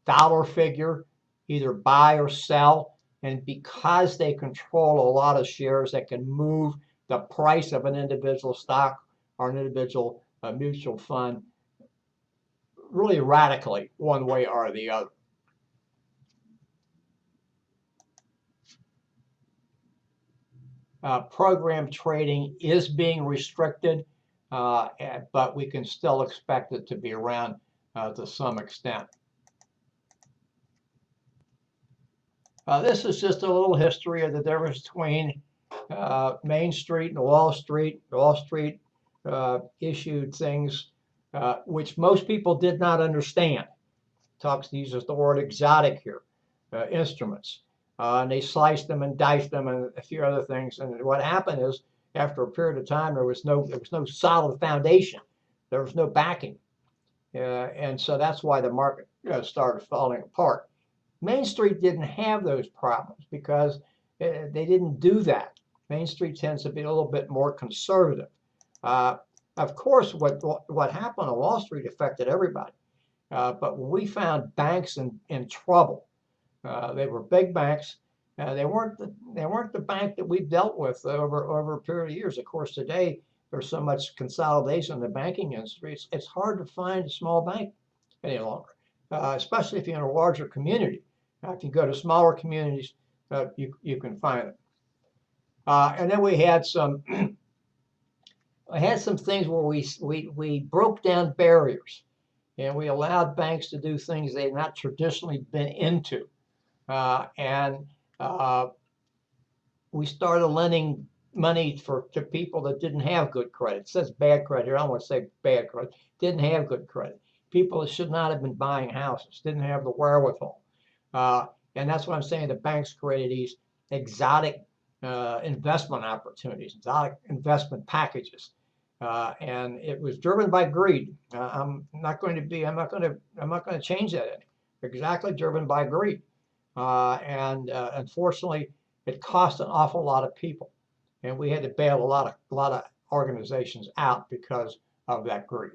dollar figure, either buy or sell, and because they control a lot of shares that can move the price of an individual stock or an individual mutual fund really radically one way or the other. Program trading is being restricted, but we can still expect it to be around to some extent. This is just a little history of the difference between Main Street and Wall Street. Wall Street issued things which most people did not understand. Uses the word exotic here, instruments. And they sliced them and diced them and a few other things. And what happened is, after a period of time, there was no solid foundation. There was no backing. And so that's why the market started falling apart. Main Street didn't have those problems because they didn't do that. Main Street tends to be a little bit more conservative. Of course, what happened on Wall Street affected everybody. But when we found banks in trouble, they were big banks. They weren't the bank that we've dealt with over a period of years. Of course, today there's so much consolidation in the banking industry. It's hard to find a small bank any longer, especially if you're in a larger community. If you go to smaller communities, you can find it. And then we had some things where we broke down barriers. And we allowed banks to do things they had not traditionally been into. We started lending money to people that didn't have good credit. It says bad credit here. I don't want to say bad credit. Didn't have good credit. People that should not have been buying houses, didn't have the wherewithal. And that's what I'm saying. The banks created these exotic investment opportunities, exotic investment packages. And it was driven by greed. I'm not going to change that. Exactly driven by greed. Unfortunately, it cost an awful lot of people, and we had to bail a lot of organizations out because of that greed.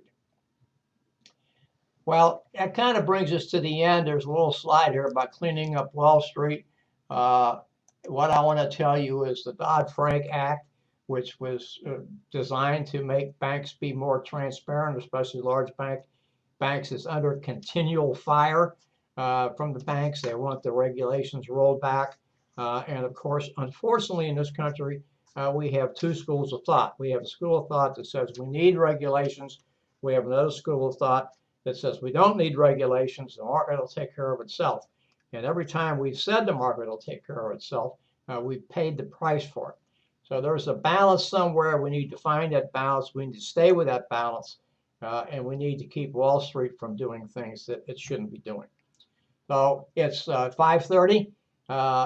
Well, that kind of brings us to the end. There's a little slide here about cleaning up Wall Street. What I want to tell you is the Dodd-Frank Act, which was designed to make banks be more transparent, especially large banks, is under continual fire from the banks. They want the regulations rolled back. And of course, unfortunately, in this country, we have two schools of thought. We have a school of thought that says we need regulations. We have another school of thought that says we don't need regulations. The market will take care of itself. And every time we've said the market will take care of itself, we've paid the price for it. So there's a balance somewhere. We need to find that balance. We need to stay with that balance. And we need to keep Wall Street from doing things that it shouldn't be doing. So it's 5:30.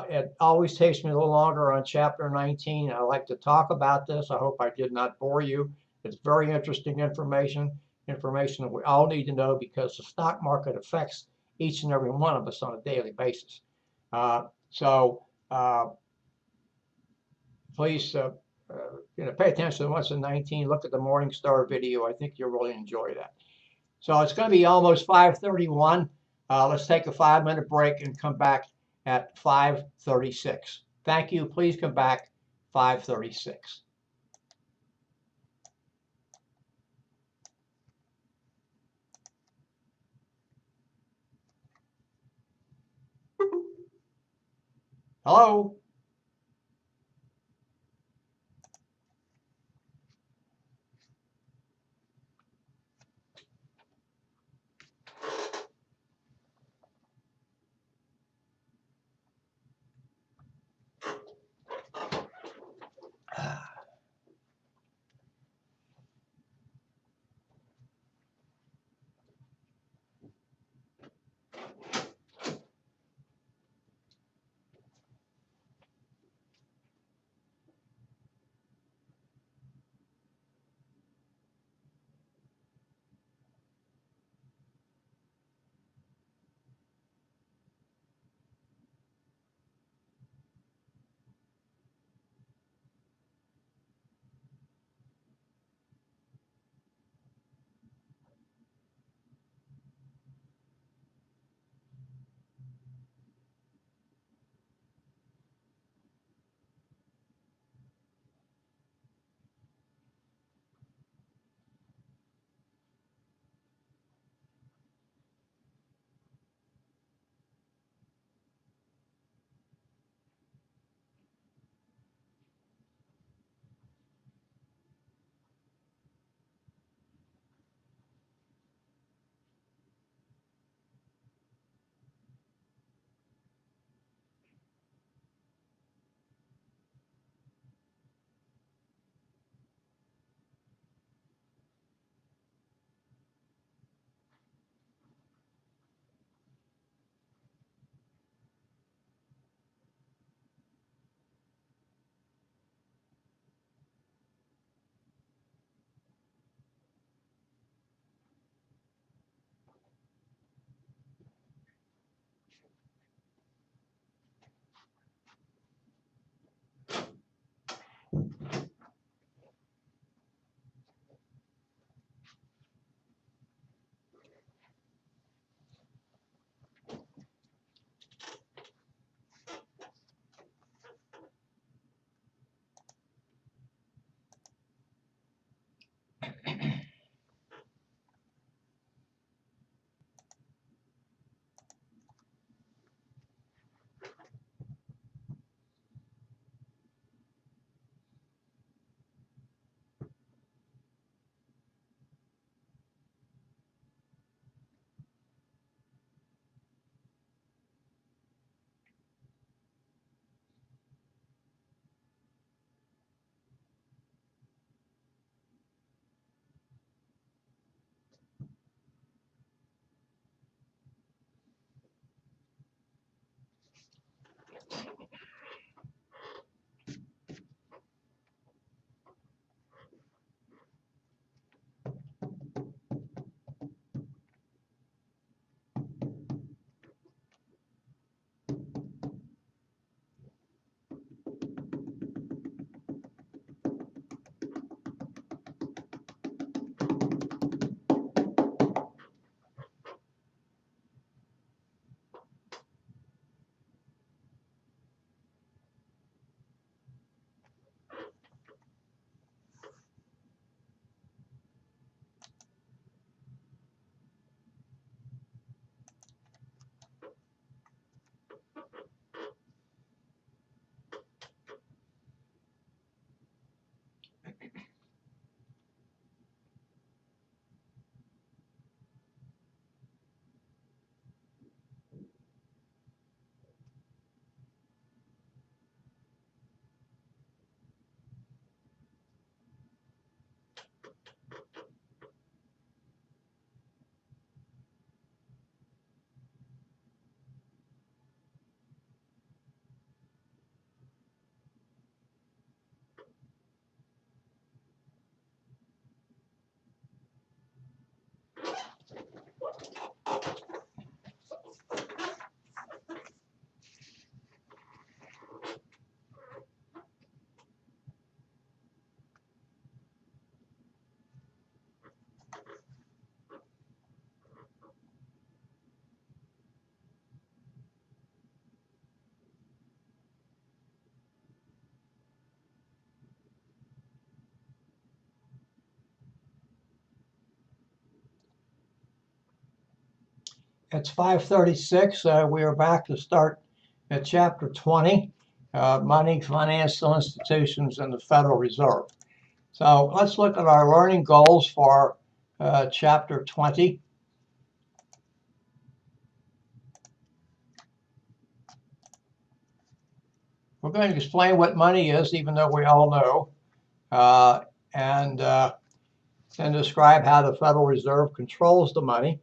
It always takes me a little longer on Chapter 19. I like to talk about this. I hope I did not bore you. It's very interesting information that we all need to know because the stock market affects each and every one of us on a daily basis. Please pay attention to what's in 19. Look at the Morningstar video. I think you'll really enjoy that. So it's going to be almost 5:31. Let's take a 5-minute break and come back at 5:36. Thank you. Please come back 5:36. Hello? It's 5:36. We are back to start at chapter 20. money, financial institutions, and the Federal Reserve. So let's look at our learning goals for Chapter 20. We're going to explain what money is, even though we all know, and describe how the Federal Reserve controls the money.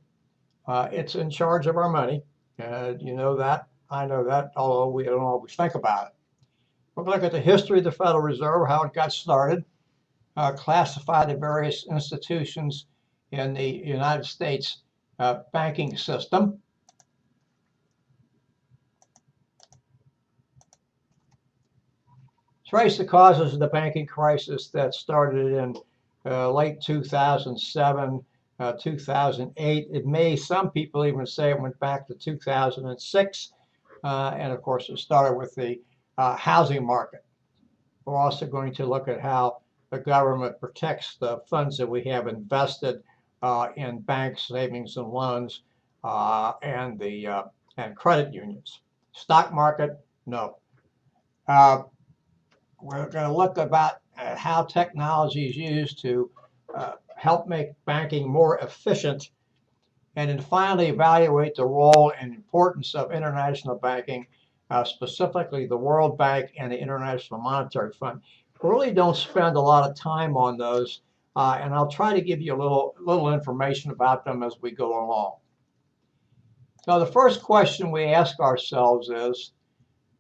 It's in charge of our money. You know that. I know that, although we don't always think about it. We'll look at the history of the Federal Reserve, how it got started, classify the various institutions in the United States banking system. Trace the causes of the banking crisis that started in late 2007, 2008. It may, some people even say it went back to 2006. And of course, it started with the housing market. We're also going to look at how the government protects the funds that we have invested in banks, savings and loans, and credit unions. Stock market, no. We're going to look at how technology is used to help make banking more efficient, and then finally evaluate the role and importance of international banking, specifically the World Bank and the International Monetary Fund. We really don't spend a lot of time on those, and I'll try to give you a little information about them as we go along. So the first question we ask ourselves is,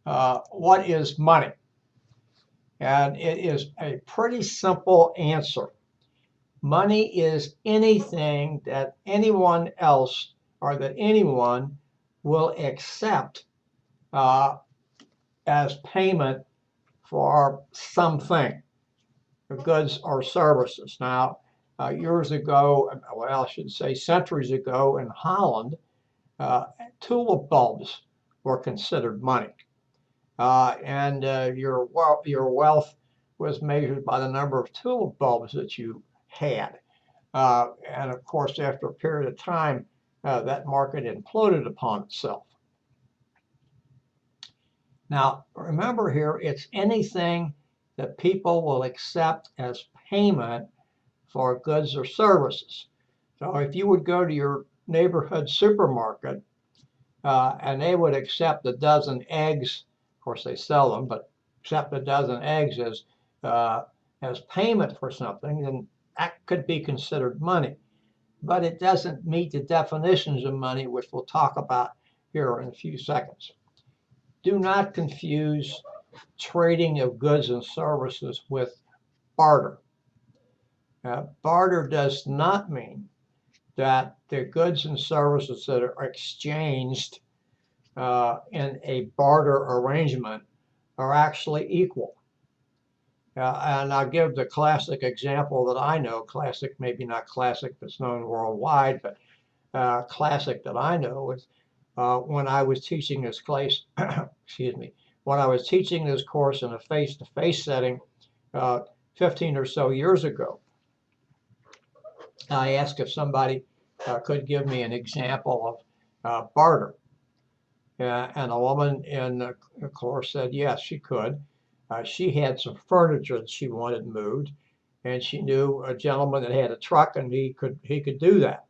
what is money? And it is a pretty simple answer. Money is anything that anyone else or that anyone will accept as payment for something, goods or services. Now, years ago, well, I should say centuries ago in Holland, tulip bulbs were considered money. And your wealth was measured by the number of tulip bulbs that you had. And of course, after a period of time, that market imploded upon itself. Now, remember here, it's anything that people will accept as payment for goods or services. So if you would go to your neighborhood supermarket and they would accept a dozen eggs, of course they sell them, but accept a dozen eggs as payment for something, then that could be considered money. But it doesn't meet the definitions of money, which we'll talk about here in a few seconds. Do not confuse trading of goods and services with barter. Barter does not mean that the goods and services that are exchanged in a barter arrangement are actually equal. And I'll give the classic example that I know, classic, maybe not classic that's known worldwide, but classic that I know is when I was teaching this class, excuse me, when I was teaching this course in a face-to-face setting 15 or so years ago. I asked if somebody could give me an example of barter. And a woman in the course said yes, she could. She had some furniture that she wanted moved, and she knew a gentleman that had a truck, and he could do that.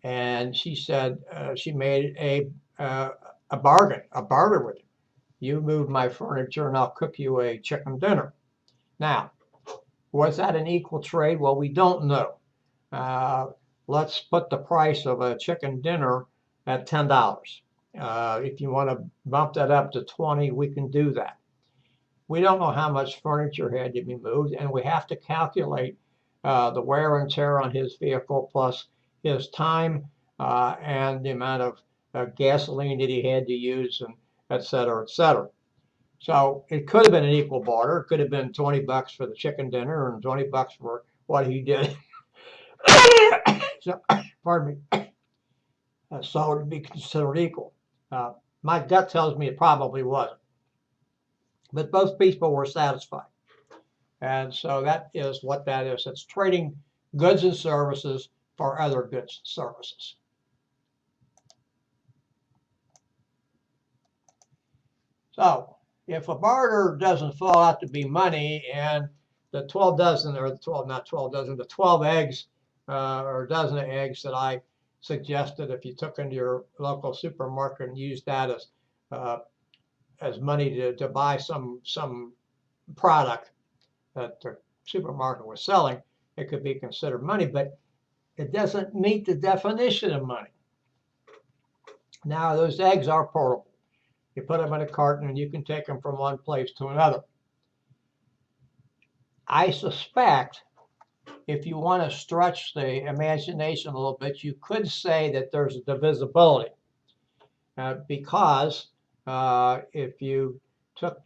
And she said she made a barter with him. You move my furniture, and I'll cook you a chicken dinner. Now, was that an equal trade? Well, we don't know. Let's put the price of a chicken dinner at $10. If you want to bump that up to 20, we can do that. We don't know how much furniture had to be moved, and we have to calculate the wear and tear on his vehicle plus his time and the amount of gasoline that he had to use, and et cetera, et cetera. So it could have been an equal barter. It could have been 20 bucks for the chicken dinner and 20 bucks for what he did. So, pardon me. So it would be considered equal. My gut tells me it probably wasn't. But both people were satisfied. And so that is what that is. It's trading goods and services for other goods and services. So if a barter doesn't fall out to be money and the 12 dozen, or the 12, not 12 dozen, the 12 eggs or dozen of eggs that I suggested, if you took into your local supermarket and used that as money to buy some product that the supermarket was selling, it could be considered money, but it doesn't meet the definition of money. Now, those eggs are portable. You put them in a carton and you can take them from one place to another. I suspect if you want to stretch the imagination a little bit, you could say that there's a divisibility because if you took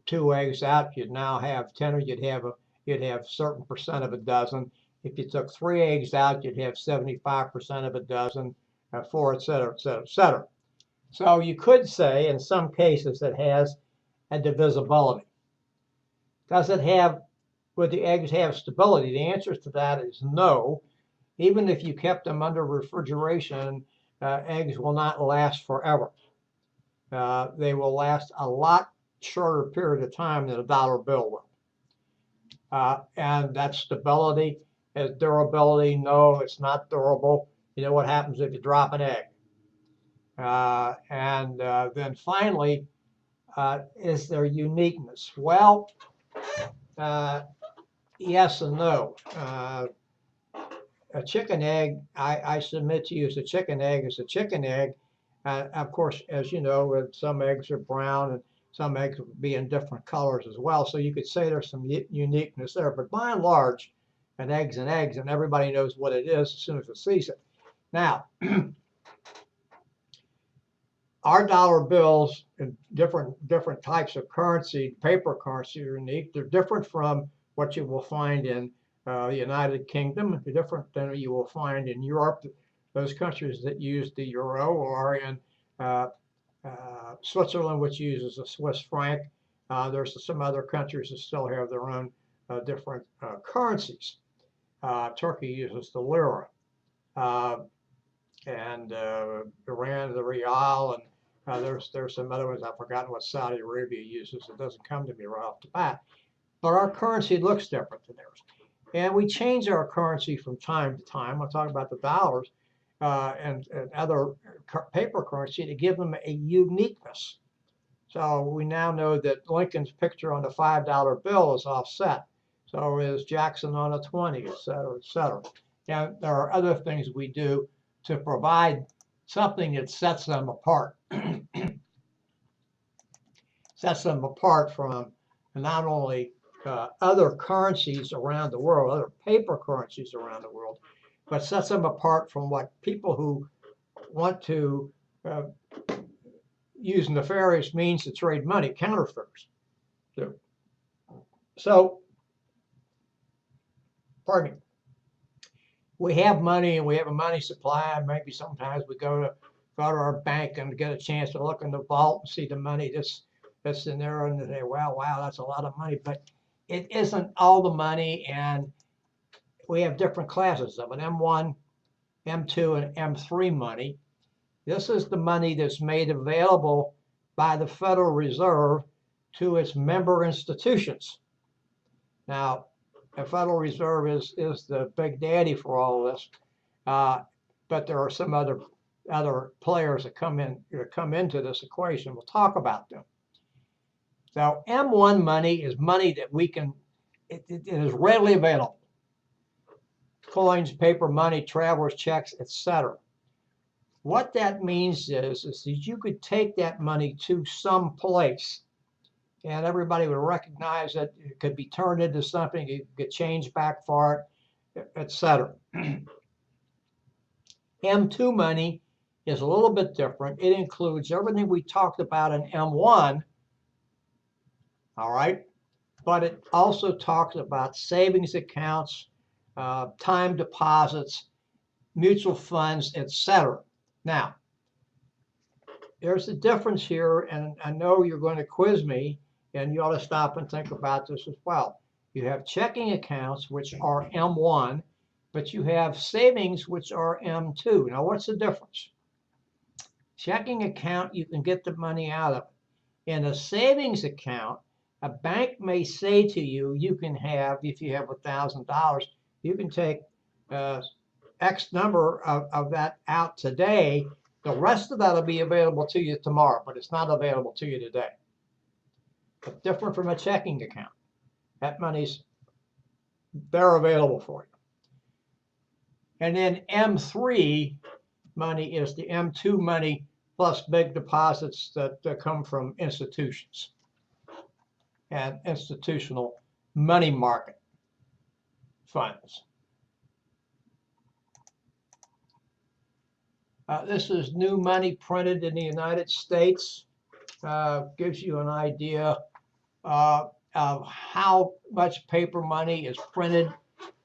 2 eggs out, you'd now have 10, or you'd have certain percent of a dozen. If you took 3 eggs out, you'd have 75% of a dozen, 4, et cetera, et cetera, et cetera. So you could say in some cases it has a divisibility. Does it have, would the eggs have stability? The answer to that is no. Even if you kept them under refrigeration, eggs will not last forever. They will last a lot shorter period of time than a dollar bill will. And that stability, durability, no, it's not durable. You know what happens if you drop an egg? And then finally, is there uniqueness? Well, yes and no. A chicken egg, I submit to you, as a chicken egg is a chicken egg. Of course, as you know, some eggs are brown and some eggs will be in different colors as well. So you could say there's some uniqueness there. But by and large, an egg's an egg, and everybody knows what it is as soon as it sees it. Now, our dollar bills and different types of currency, paper currency, are unique. They're different from what you will find in the United Kingdom. They're different than you will find in Europe. Those countries that use the euro, or in Switzerland, which uses the Swiss franc. There's some other countries that still have their own different currencies. Turkey uses the lira, and Iran, the rial, and there's some other ones. I've forgotten what Saudi Arabia uses. It doesn't come to me right off the bat. But our currency looks different than theirs. And we change our currency from time to time. I'll talk about the dollars and other paper currency to give them a uniqueness. So we now know that Lincoln's picture on the $5 bill is offset. So is Jackson on a 20, et cetera, et cetera. And there are other things we do to provide something that sets them apart. Sets them apart from not only other currencies around the world, other paper currencies around the world, but sets them apart from what people who want to use nefarious means to trade money, counterfeiters, do. So, pardon me. We have money and we have a money supply. Maybe sometimes we go to our bank and get a chance to look in the vault and see the money that's in there, and they say, wow, that's a lot of money. But it isn't all the money, and we have different classes of it: M1, M2, and M3 money. This is the money that's made available by the Federal Reserve to its member institutions. Now, the Federal Reserve is the big daddy for all of this, but there are some other players that come into this equation. We'll talk about them. So M1 money is money that we can, it is readily available. Coins, paper money, traveler's checks, etc. What that means is that you could take that money to some place and everybody would recognize that it could be turned into something, you could get change back for it, etc. M2 money is a little bit different. It includes everything we talked about in M1, all right? But it also talks about savings accounts, time deposits, mutual funds, etc. Now, there's a difference here, and I know you're going to quiz me, and you ought to stop and think about this as well. You have checking accounts, which are M1, but you have savings, which are M2. Now, what's the difference? Checking account, you can get the money out of it. In a savings account, a bank may say to you, you can have, if you have $1,000, you can take X number of that out today. The rest of that will be available to you tomorrow, but it's not available to you today. It's different from a checking account. That money's they're available for you. And then M3 money is the M2 money plus big deposits that come from institutions and institutional money market funds. This is new money printed in the United States. Gives you an idea of how much paper money is printed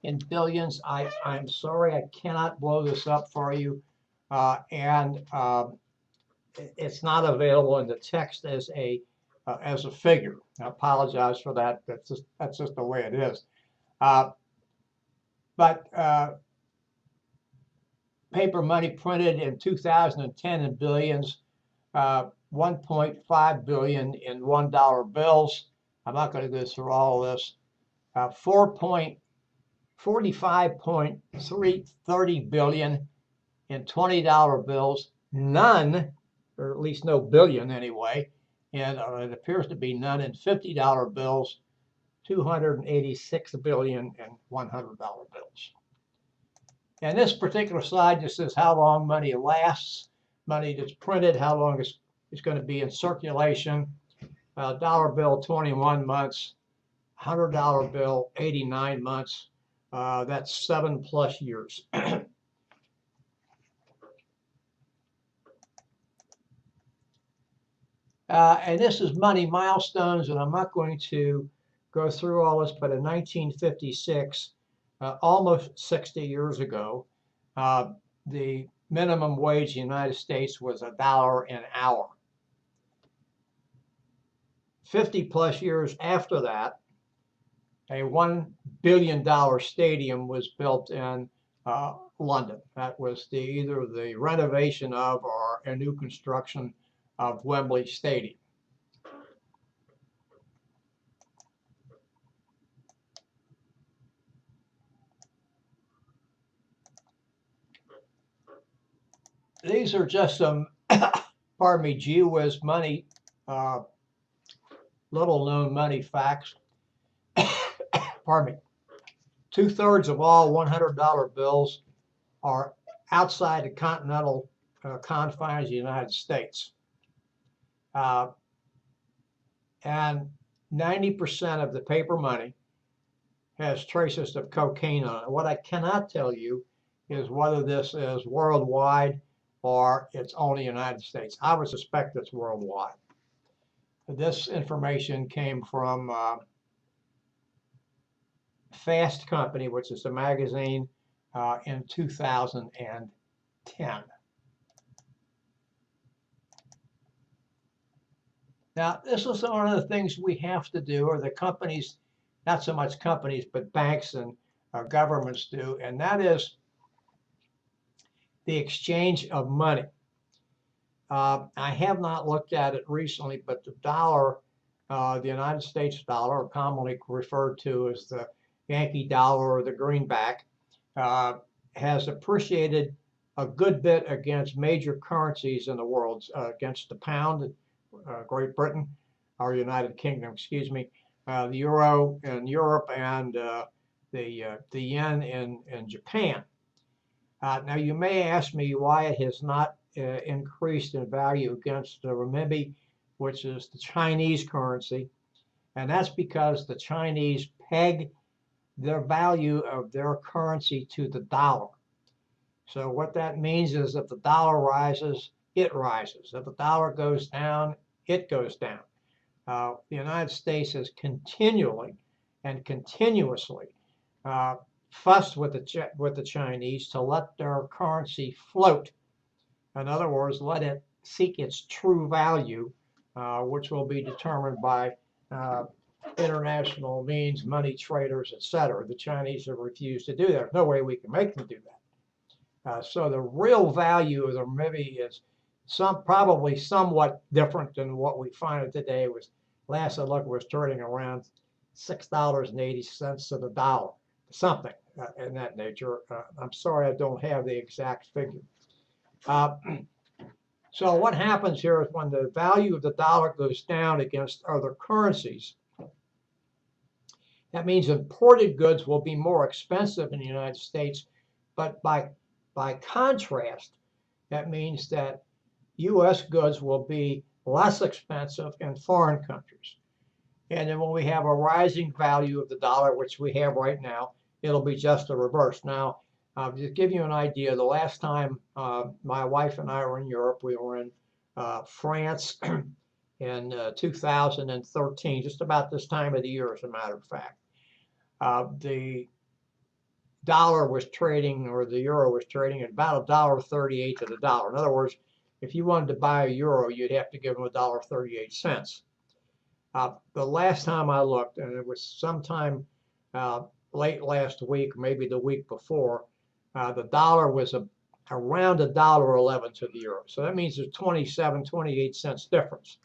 in billions. I'm sorry, I cannot blow this up for you. It's not available in the text as a figure. I apologize for that. That's just the way it is. But paper money printed in 2010 in billions, 1.5 billion in $1 bills. I'm not going to go through all of this. 45.330 billion in $20 bills. None, or at least no billion anyway, and it appears to be none in $50 bills. 286 billion in $100 bills. And this particular slide just says how long money lasts, money that's printed, how long it's going to be in circulation. Dollar bill, 21 months. $100 bill, 89 months. That's 7+ years. And this is money milestones, and I'm not going to go through all this, but in 1956, almost 60 years ago, the minimum wage in the United States was $1 an hour. 50+ years after that, a $1 billion stadium was built in London. That was either the renovation of or a new construction of Wembley Stadium. These are just some, pardon me, gee whiz money, little known money facts. Pardon me. 2/3 of all $100 bills are outside the continental confines of the United States. And 90% of the paper money has traces of cocaine on it. What I cannot tell you is whether this is worldwide or it's only United States. I would suspect it's worldwide. This information came from Fast Company, which is a magazine, in 2010. Now, this is one of the things we have to do, or the companies, not so much companies, but banks and governments do, and that is the exchange of money. I have not looked at it recently, but the dollar, the United States dollar, commonly referred to as the Yankee dollar or the greenback, has appreciated a good bit against major currencies in the world, against the pound, Great Britain, or United Kingdom, excuse me, the euro in Europe, and the yen in Japan. Now, you may ask me why it has not increased in value against the renminbi, which is the Chinese currency, and that's because the Chinese peg their value of their currency to the dollar. So what that means is if the dollar rises, it rises. If the dollar goes down, it goes down. The United States has continually and continuously fussed with the Chinese to let their currency float. In other words, let it seek its true value, which will be determined by international means, money traders, etc. The Chinese have refused to do that. There's no way we can make them do that. So the real value of the renminbi is probably somewhat different than what we find it today. It was, last I looked, was trading around $6.80 to the dollar, something in that nature. I'm sorry I don't have the exact figure. So what happens here is when the value of the dollar goes down against other currencies, that means imported goods will be more expensive in the United States, but by contrast, that means that U.S. goods will be less expensive in foreign countries. And then when we have a rising value of the dollar, which we have right now, it'll be just the reverse. Now, to give you an idea, the last time my wife and I were in Europe, we were in France in 2013, just about this time of the year, as a matter of fact. The dollar was trading, or the euro was trading at about $1.38 to the dollar. In other words, if you wanted to buy a euro, you'd have to give them $1.38. The last time I looked, and it was sometime late last week, maybe the week before, the dollar was around $1.11 to the euro. So that means there's 27, 28 cents difference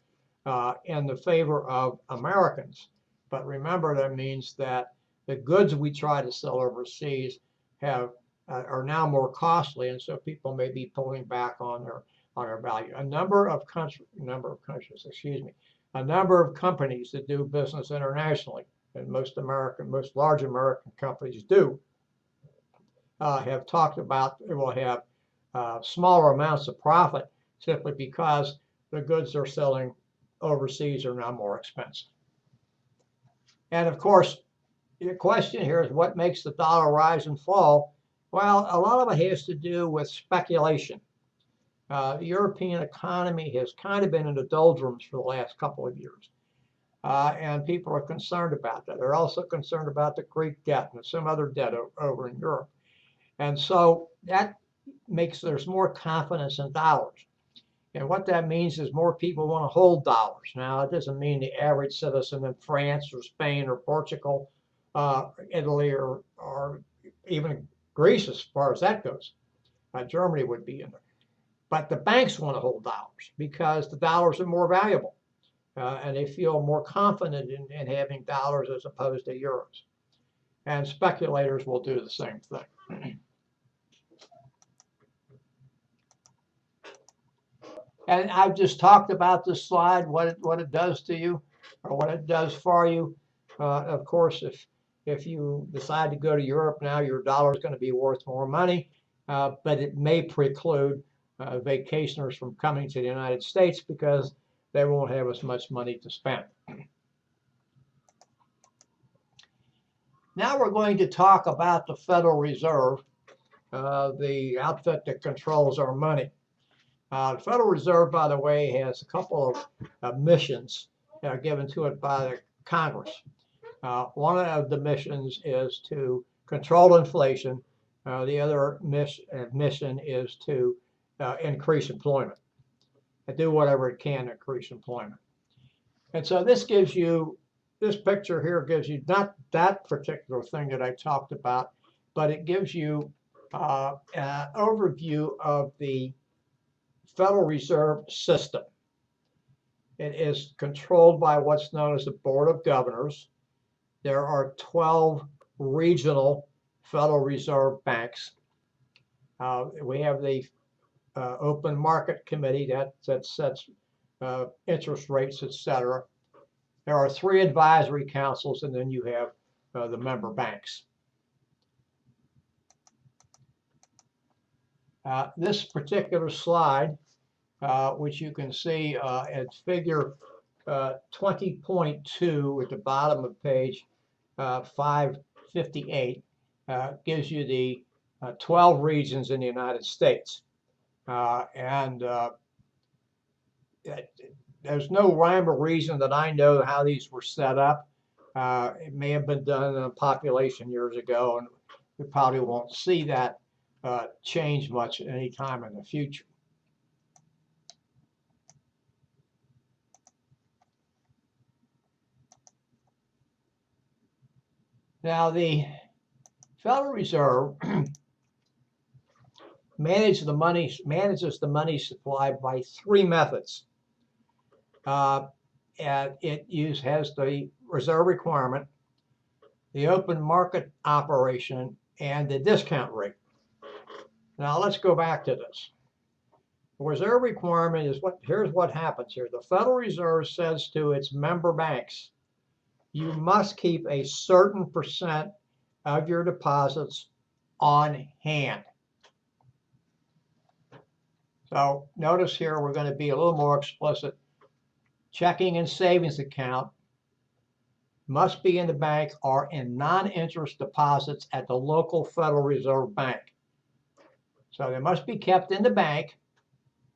in the favor of Americans. But remember, that means that the goods we try to sell overseas are now more costly, and so people may be pulling back on their value. A number of companies that do business internationally, and most large American companies do, have talked about they will have smaller amounts of profit simply because the goods they're selling overseas are now more expensive. And of course, the question here is what makes the dollar rise and fall? Well, a lot of it has to do with speculation. The European economy has kind of been in the doldrums for the last couple of years. And people are concerned about that. They're also concerned about the Greek debt and some other debt over in Europe. And so that makes there's more confidence in dollars. And what that means is more people want to hold dollars. Now, it doesn't mean the average citizen in France or Spain or Portugal, Italy, or even Greece, as far as that goes. Germany would be in there. But the banks want to hold dollars because the dollars are more valuable. And they feel more confident in having dollars as opposed to euros. And speculators will do the same thing. And I've just talked about this slide, what it does to you, or what it does for you. Of course, if you decide to go to Europe now, your dollar is going to be worth more money, but it may preclude vacationers from coming to the United States because they won't have as much money to spend. Now we're going to talk about the Federal Reserve, the outfit that controls our money. The Federal Reserve, by the way, has a couple of missions that are given to it by the Congress. One of the missions is to control inflation. The other mission is to increase employment and do whatever it can to increase employment. And so this picture here gives you not that particular thing that I talked about, but it gives you an overview of the Federal Reserve System. It is controlled by what's known as the Board of Governors. There are 12 regional Federal Reserve banks. We have the Open Market Committee that sets interest rates, etc. There are 3 advisory councils, and then you have the member banks. This particular slide, which you can see at figure 20.2 at the bottom of page 558, gives you the 12 regions in the United States. There's no rhyme or reason that I know how these were set up. It may have been done in a population years ago, and we probably won't see that change much any time in the future. Now, the Federal Reserve manages the money supply by three methods. And it has the reserve requirement, the open market operation, and the discount rate. Now let's go back to this. The reserve requirement is here's what happens here. The Federal Reserve says to its member banks, you must keep a certain percent of your deposits on hand. So notice here we're going to be a little more explicit. Checking and savings account must be in the bank or in non-interest deposits at the local Federal Reserve Bank. So they must be kept in the bank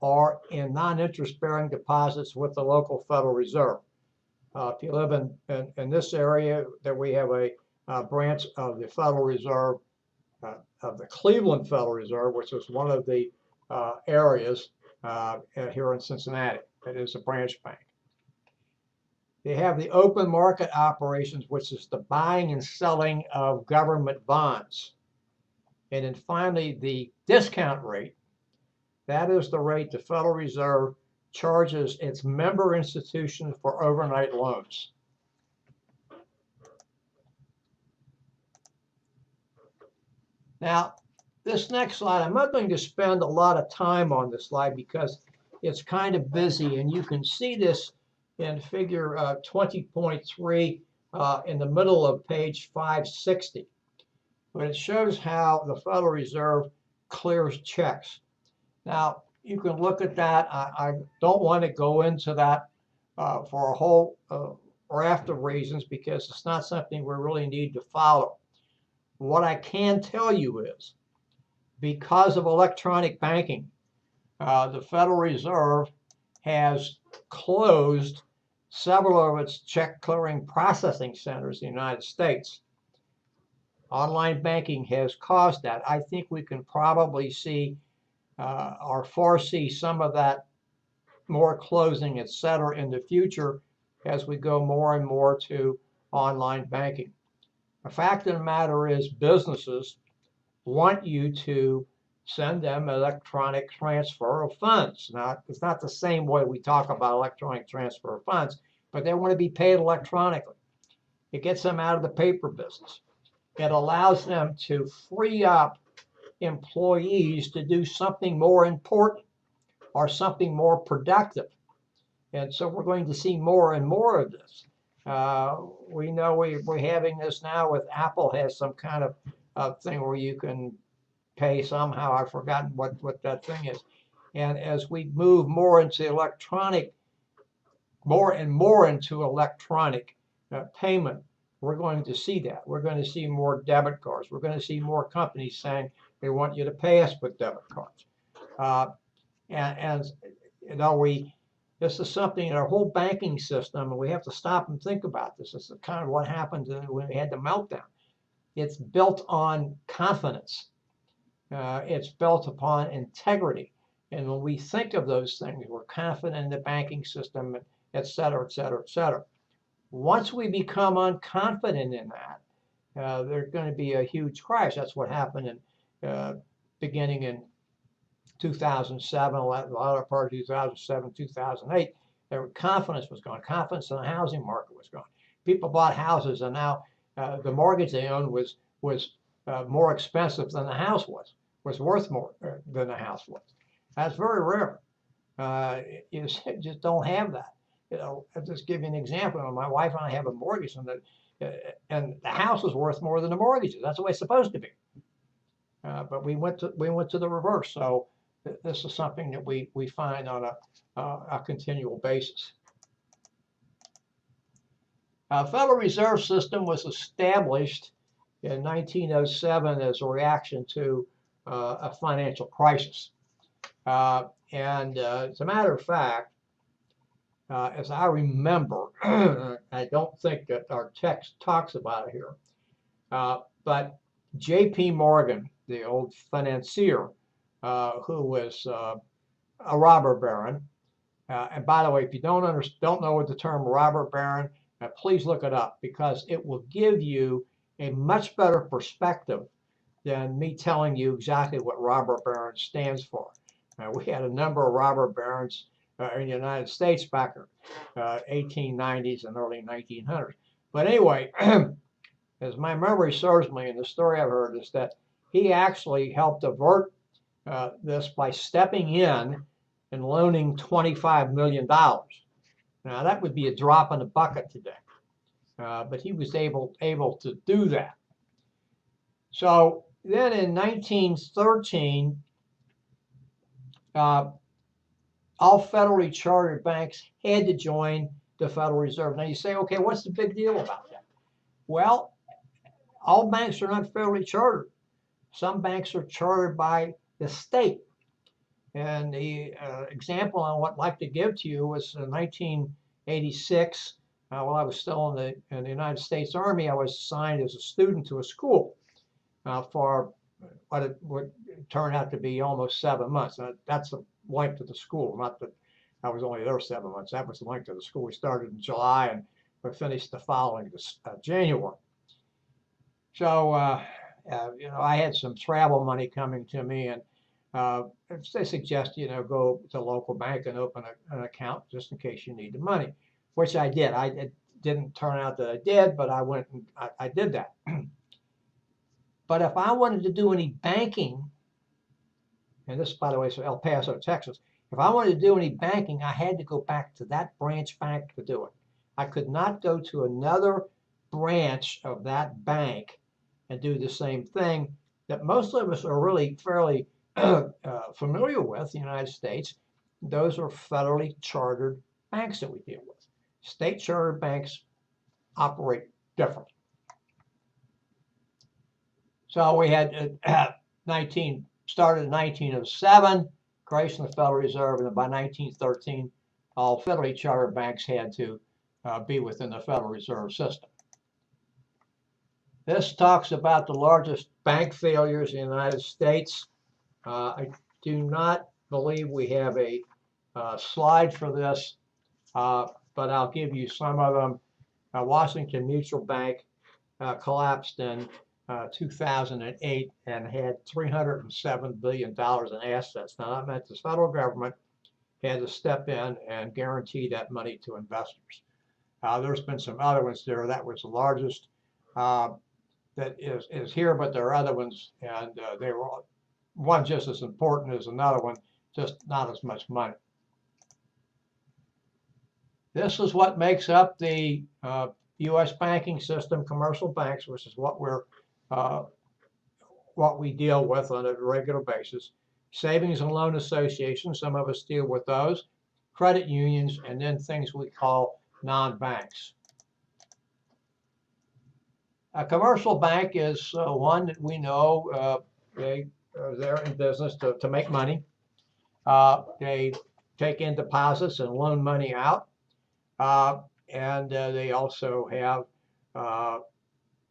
or in non-interest bearing deposits with the local Federal Reserve. If you live in this area, that we have a branch of the Federal Reserve, of the Cleveland Federal Reserve, which is one of the areas here in Cincinnati. That is a branch bank. They have the open market operations, which is the buying and selling of government bonds. And then finally, the discount rate. That is the rate the Federal Reserve charges its member institutions for overnight loans. Now, this next slide, I'm not going to spend a lot of time on this slide because it's kind of busy, and you can see this in figure 20.3 in the middle of page 560. But it shows how the Federal Reserve clears checks. Now, you can look at that. I don't want to go into that for a whole raft of reasons because it's not something we really need to follow. What I can tell you is, because of electronic banking, the Federal Reserve has closed several of its check clearing processing centers in the United States. Online banking has caused that. I think we can probably see or foresee some of that more closing, et cetera, in the future as we go more and more to online banking. The fact of the matter is businesses want you to send them electronic transfer of funds. Now, it's not the same way we talk about electronic transfer of funds, but they want to be paid electronically. It gets them out of the paper business. It allows them to free up employees to do something more important or something more productive. And so we're going to see more and more of this. We know we're having this now with Apple has some kind of thing where you can pay somehow. I've forgotten what that thing is. And as we move more into electronic, more and more into electronic payment, we're going to see that. We're going to see more debit cards. We're going to see more companies saying they want you to pay us with debit cards. And you know, this is something in our whole banking system, and we have to stop and think about this. This is kind of what happened when we had the meltdown. It's built on confidence. It's built upon integrity. And when we think of those things, we're confident in the banking system, et cetera, et cetera, et cetera. Once we become unconfident in that, there's going to be a huge crash. That's what happened in beginning in 2007, a lot of part of 2007, 2008. Their confidence was gone. Confidence in the housing market was gone. People bought houses, and now the mortgage they owned was more expensive than the house was worth more than the house was. That's very rare. You just don't have that. You know, I'll just give you an example. My wife and I have a mortgage, and the house is worth more than the mortgages. That's the way it's supposed to be. But we went to the reverse. So this is something that we find on a continual basis. Federal Reserve System was established in 1907 as a reaction to a financial crisis. And as a matter of fact, as I remember, I don't think that our text talks about it here, but J.P. Morgan, the old financier, who was a robber baron, and by the way, if you don't know what the term robber baron, please look it up because it will give you a much better perspective than me telling you exactly what robber baron stands for. We had a number of robber barons in the United States back in 1890s and early 1900s. But anyway, as my memory serves me, and the story I've heard is that he actually helped avert this by stepping in and loaning $25 million. Now that would be a drop in the bucket today, but he was able to do that. So then in 1913, all federally chartered banks had to join the Federal Reserve. Now you say, okay, what's the big deal about that? Well, all banks are not federally chartered. Some banks are chartered by the state. And the example I would like to give to you was in 1986, while I was still in the United States Army. I was assigned as a student to a school for what would turn out to be almost 7 months. That's the length of the school, not that I was only there 7 months. That was the length of the school. We started in July and we finished the following January. So, I had some travel money coming to me, and they suggest, go to a local bank and open an account just in case you need the money, which I did. It didn't turn out that I did, but I went and I did that. But if I wanted to do any banking, and this, by the way, is El Paso, Texas, if I wanted to do any banking, I had to go back to that branch bank to do it. I could not go to another branch of that bank and do the same thing that most of us are really fairly familiar with in the United States. Those are federally chartered banks that we deal with. State chartered banks operate differently. So we had started in 1907, creation of the Federal Reserve, and then by 1913, all federally chartered banks had to be within the Federal Reserve System. This talks about the largest bank failures in the United States. I do not believe we have a slide for this, but I'll give you some of them. Washington Mutual Bank collapsed in 2008 and had $307 billion in assets. Now that meant the federal government had to step in and guarantee that money to investors. There's been some other ones there. That was the largest that is here, but there are other ones, and they were one just as important as another one, just not as much money. This is what makes up the U.S. banking system, commercial banks, which is what we deal with on a regular basis. Savings and loan associations, some of us deal with those. Credit unions, and then things we call non-banks. A commercial bank is one that we know they're in business to make money. They take in deposits and loan money out. And they also have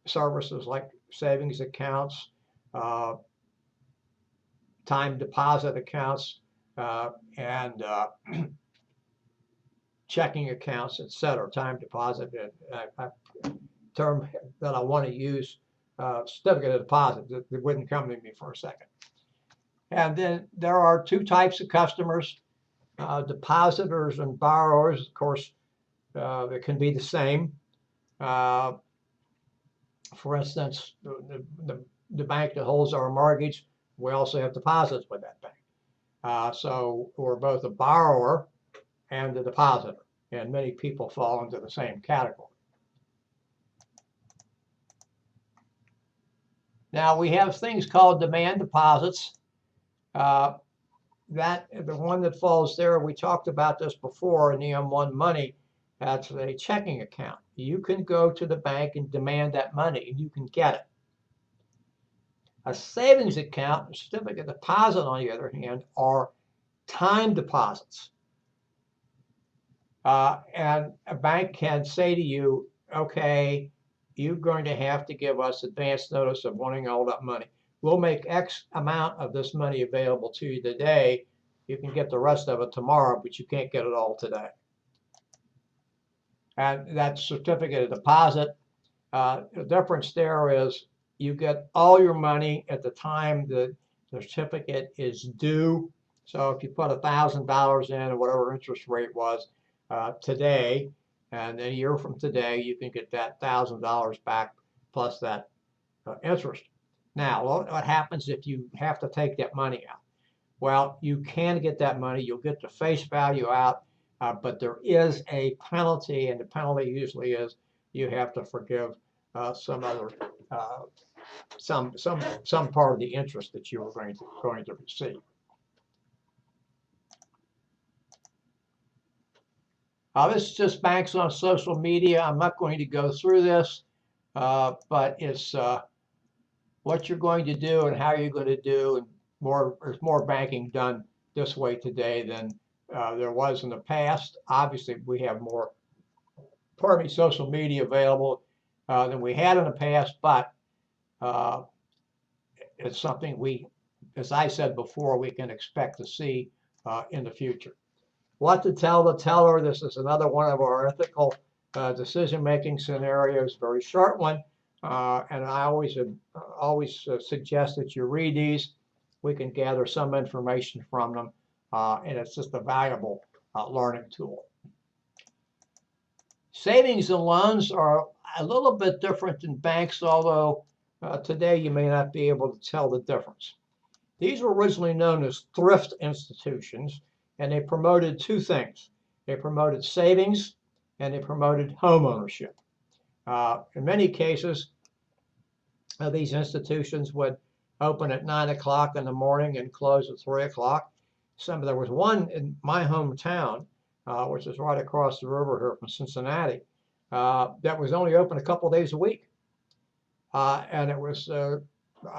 services like savings accounts, time deposit accounts, and checking accounts, etc. Time deposit, term that I want to use, certificate of deposit. It wouldn't come to me for a second. And then there are two types of customers, depositors and borrowers. Of course, it can be the same. For instance, the bank that holds our mortgage, we also have deposits with that bank. So we're both a borrower and a depositor, and many people fall into the same category. Now we have things called demand deposits. The one that falls there, we talked about this before in EM1 Money. That's a checking account. You can go to the bank and demand that money, and you can get it. A savings account, a certificate of deposit, on the other hand, are time deposits. And a bank can say to you, okay, you're going to have to give us advance notice of wanting all that money. We'll make X amount of this money available to you today. You can get the rest of it tomorrow, but you can't get it all today. And that certificate of deposit, the difference there is you get all your money at the time the certificate is due. So if you put $1,000 in, or whatever interest rate was today, and a year from today, you can get that $1,000 back plus that interest. Now, what happens if you have to take that money out? Well, you can get that money. You'll get the face value out, but there is a penalty, and the penalty usually is you have to forgive some other some part of the interest that you were going to receive. This is just banks on social media. I'm not going to go through this, but it's what you're going to do and how you're going to do, and there's more banking done this way today than there was in the past. Obviously, we have more, social media available than we had in the past, but it's something as I said before, we can expect to see in the future. What to tell the teller. This is another one of our ethical decision-making scenarios, very short one. And I always suggest that you read these. We can gather some information from them, and it's just a valuable learning tool. Savings and loans are a little bit different than banks, although today you may not be able to tell the difference. These were originally known as thrift institutions, and they promoted two things. They promoted savings, and they promoted home ownership. In many cases, these institutions would open at 9 o'clock in the morning and close at 3 o'clock. There was one in my hometown, which is right across the river here from Cincinnati, that was only open a couple days a week. And it was a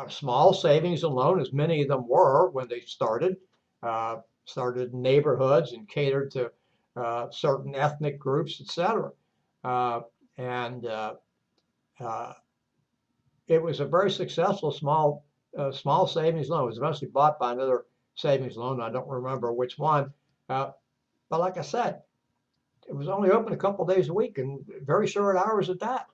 small savings and loan, as many of them were when they started in neighborhoods and catered to certain ethnic groups, etc. It was a very successful small savings loan. It was eventually bought by another savings loan. I don't remember which one. But like I said, it was only open a couple days a week and very short hours at that.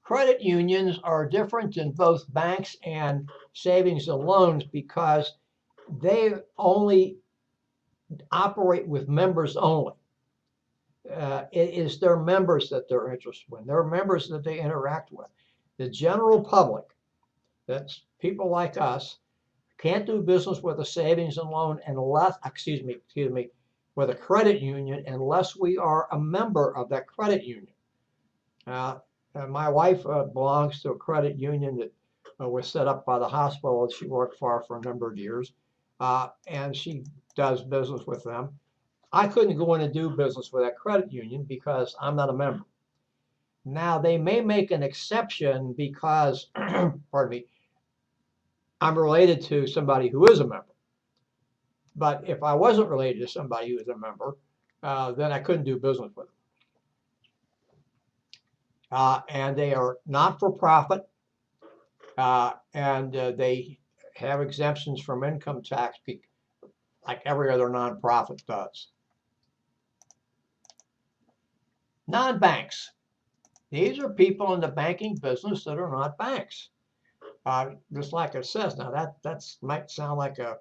Credit unions are different in both banks and savings and loans because they only operate with members only. It is their members that they're interested in. They're members that they interact with. The general public, that's people like us, can't do business with a savings and loan unless, with a credit union unless we are a member of that credit union. My wife belongs to a credit union that was set up by the hospital that she worked for a number of years, and she does business with them. I couldn't go in and do business with that credit union because I'm not a member. Now, they may make an exception because, pardon me, I'm related to somebody who is a member. But if I wasn't related to somebody who is a member, then I couldn't do business with them. And they are not for profit, and they have exemptions from income tax like every other nonprofit does. Non-banks. These are people in the banking business that are not banks. Just like it says, now that might sound like a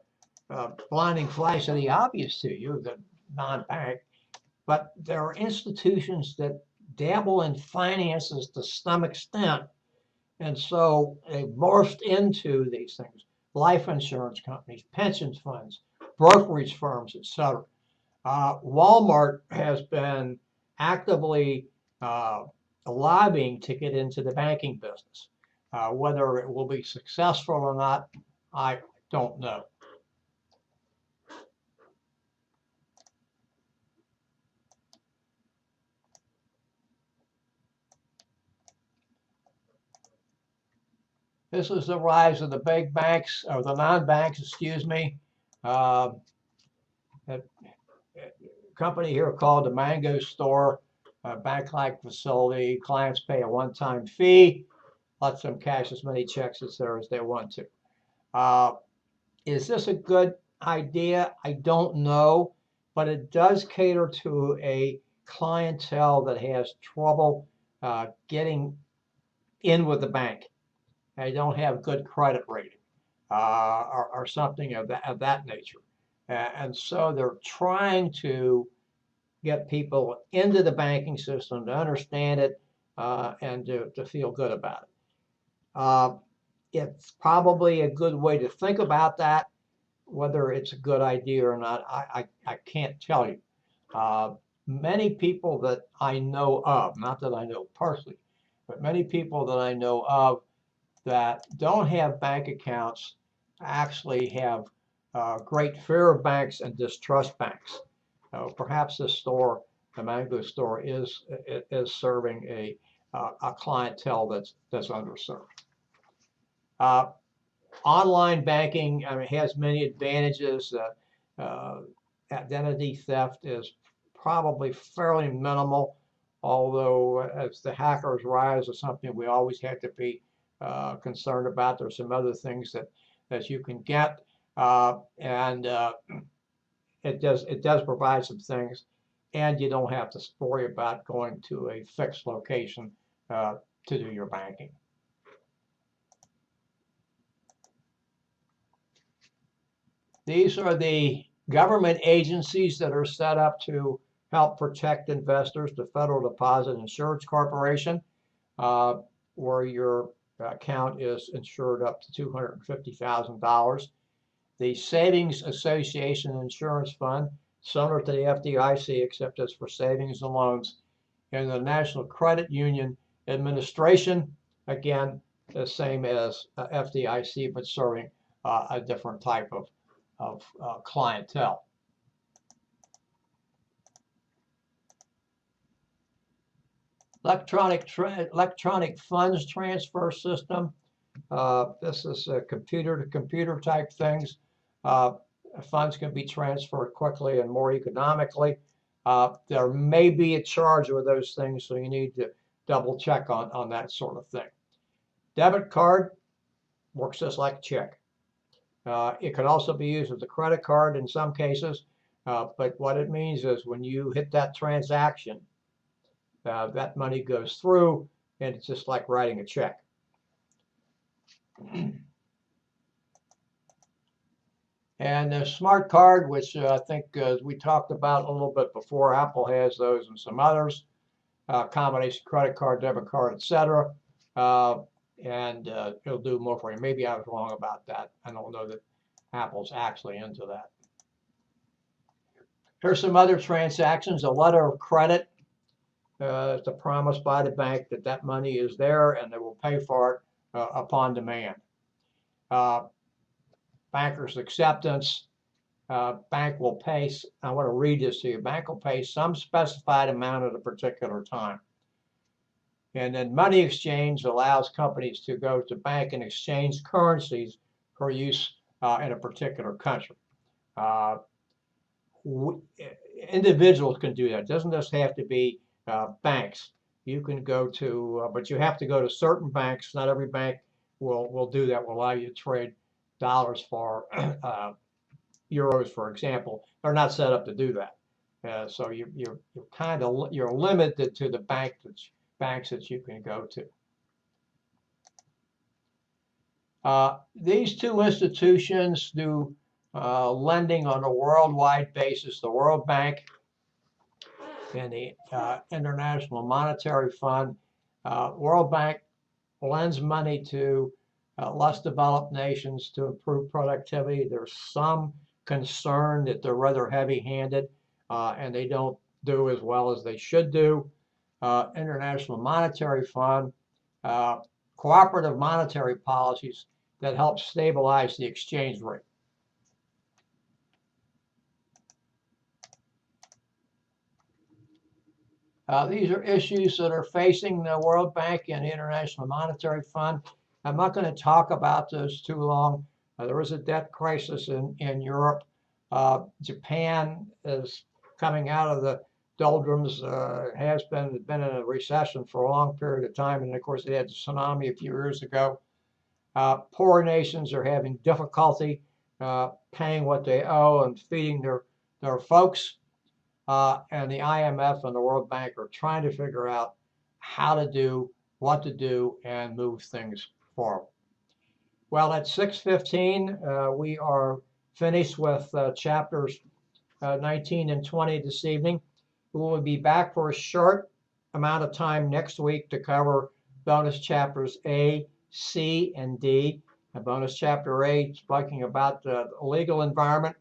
blinding flash of the obvious to you, the non-bank, but there are institutions that dabble in finances to some extent, and so they morphed into these things: life insurance companies, pension funds, brokerage firms, etc. Walmart has been actively lobbying to get into the banking business. Whether it will be successful or not, I don't know. This is the rise of the big banks, or the non-banks, excuse me. A company here called the Mango Store, a bank-like facility. Clients pay a one-time fee, lets them cash as many checks as they want to. Is this a good idea? I don't know, but it does cater to a clientele that has trouble getting in with the bank. They don't have good credit rating or something of that nature. And so they're trying to get people into the banking system to understand it and to feel good about it. It's probably a good way to think about that. Whether it's a good idea or not, I can't tell you. Many people that I know of, not that I know personally, but many people that I know of that don't have bank accounts actually have great fear of banks and distrust banks. Perhaps this store, the Mango store, is serving a clientele that's underserved. Online banking, I mean, has many advantages. Identity theft is probably fairly minimal, although as the hackers rise, is something we always have to be concerned about. There's some other things that you can get, and it does provide some things, and you don't have to worry about going to a fixed location to do your banking. These are the government agencies that are set up to help protect investors. The Federal Deposit Insurance Corporation, where your account is insured up to $250,000. The Savings Association Insurance Fund, similar to the FDIC, except it's for savings and loans. And the National Credit Union Administration, again, the same as FDIC, but serving a different type of clientele. Electronic funds transfer system. This is a computer-to-computer type things. Funds can be transferred quickly and more economically. There may be a charge with those things, so you need to double check on that sort of thing. Debit card works just like a check. It can also be used as a credit card in some cases, but what it means is when you hit that transaction, that money goes through, and it's just like writing a check. And the smart card, which I think we talked about a little bit before, Apple has those and some others, combination credit card, debit card, etc. And it'll do more for you. Maybe I was wrong about that. I don't know that Apple's actually into that. Here's some other transactions. A letter of credit. It's a promise by the bank that that money is there and they will pay for it upon demand. Banker's acceptance. Bank will pay, I want to read this to you, bank will pay some specified amount at a particular time. And then money exchange allows companies to go to bank and exchange currencies for use in a particular country. Individuals can do that. It doesn't just have to be banks. You can go to, but you have to go to certain banks. Not every bank will do that, will allow you to trade dollars for euros, for example. They're not set up to do that. So you're limited to the banks that you can go to. These two institutions do lending on a worldwide basis. The World Bank and the International Monetary Fund. World Bank lends money to less developed nations to improve productivity. There's some concern that they're rather heavy-handed and they don't do as well as they should do. International Monetary Fund, cooperative monetary policies that help stabilize the exchange rate. These are issues that are facing the World Bank and the International Monetary Fund. I'm not going to talk about those too long. There is a debt crisis in Europe. Japan is coming out of the doldrums, has been in a recession for a long period of time, and of course they had the tsunami a few years ago. Poor nations are having difficulty paying what they owe and feeding their folks. and the IMF and the World Bank are trying to figure out how to do, what to do, and move things forward. Well, at 6:15, we are finished with chapters 19 and 20 this evening. We will be back for a short amount of time next week to cover bonus chapters A, C, and D. Bonus chapter A, speaking about the legal environment.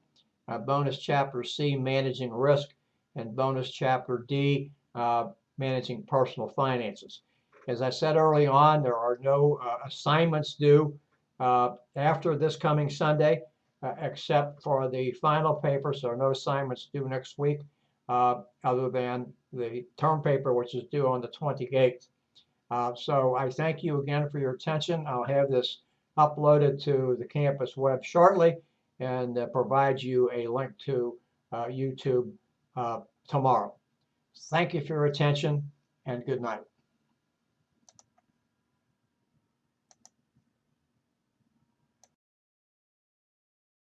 Bonus chapter C, managing risk. And bonus chapter D, managing personal finances. As I said early on, there are no assignments due after this coming Sunday, except for the final paper, so no assignments due next week, other than the term paper, which is due on the 28th. So I thank you again for your attention. I'll have this uploaded to the campus web shortly and provide you a link to YouTube tomorrow. Thank you for your attention, and good night.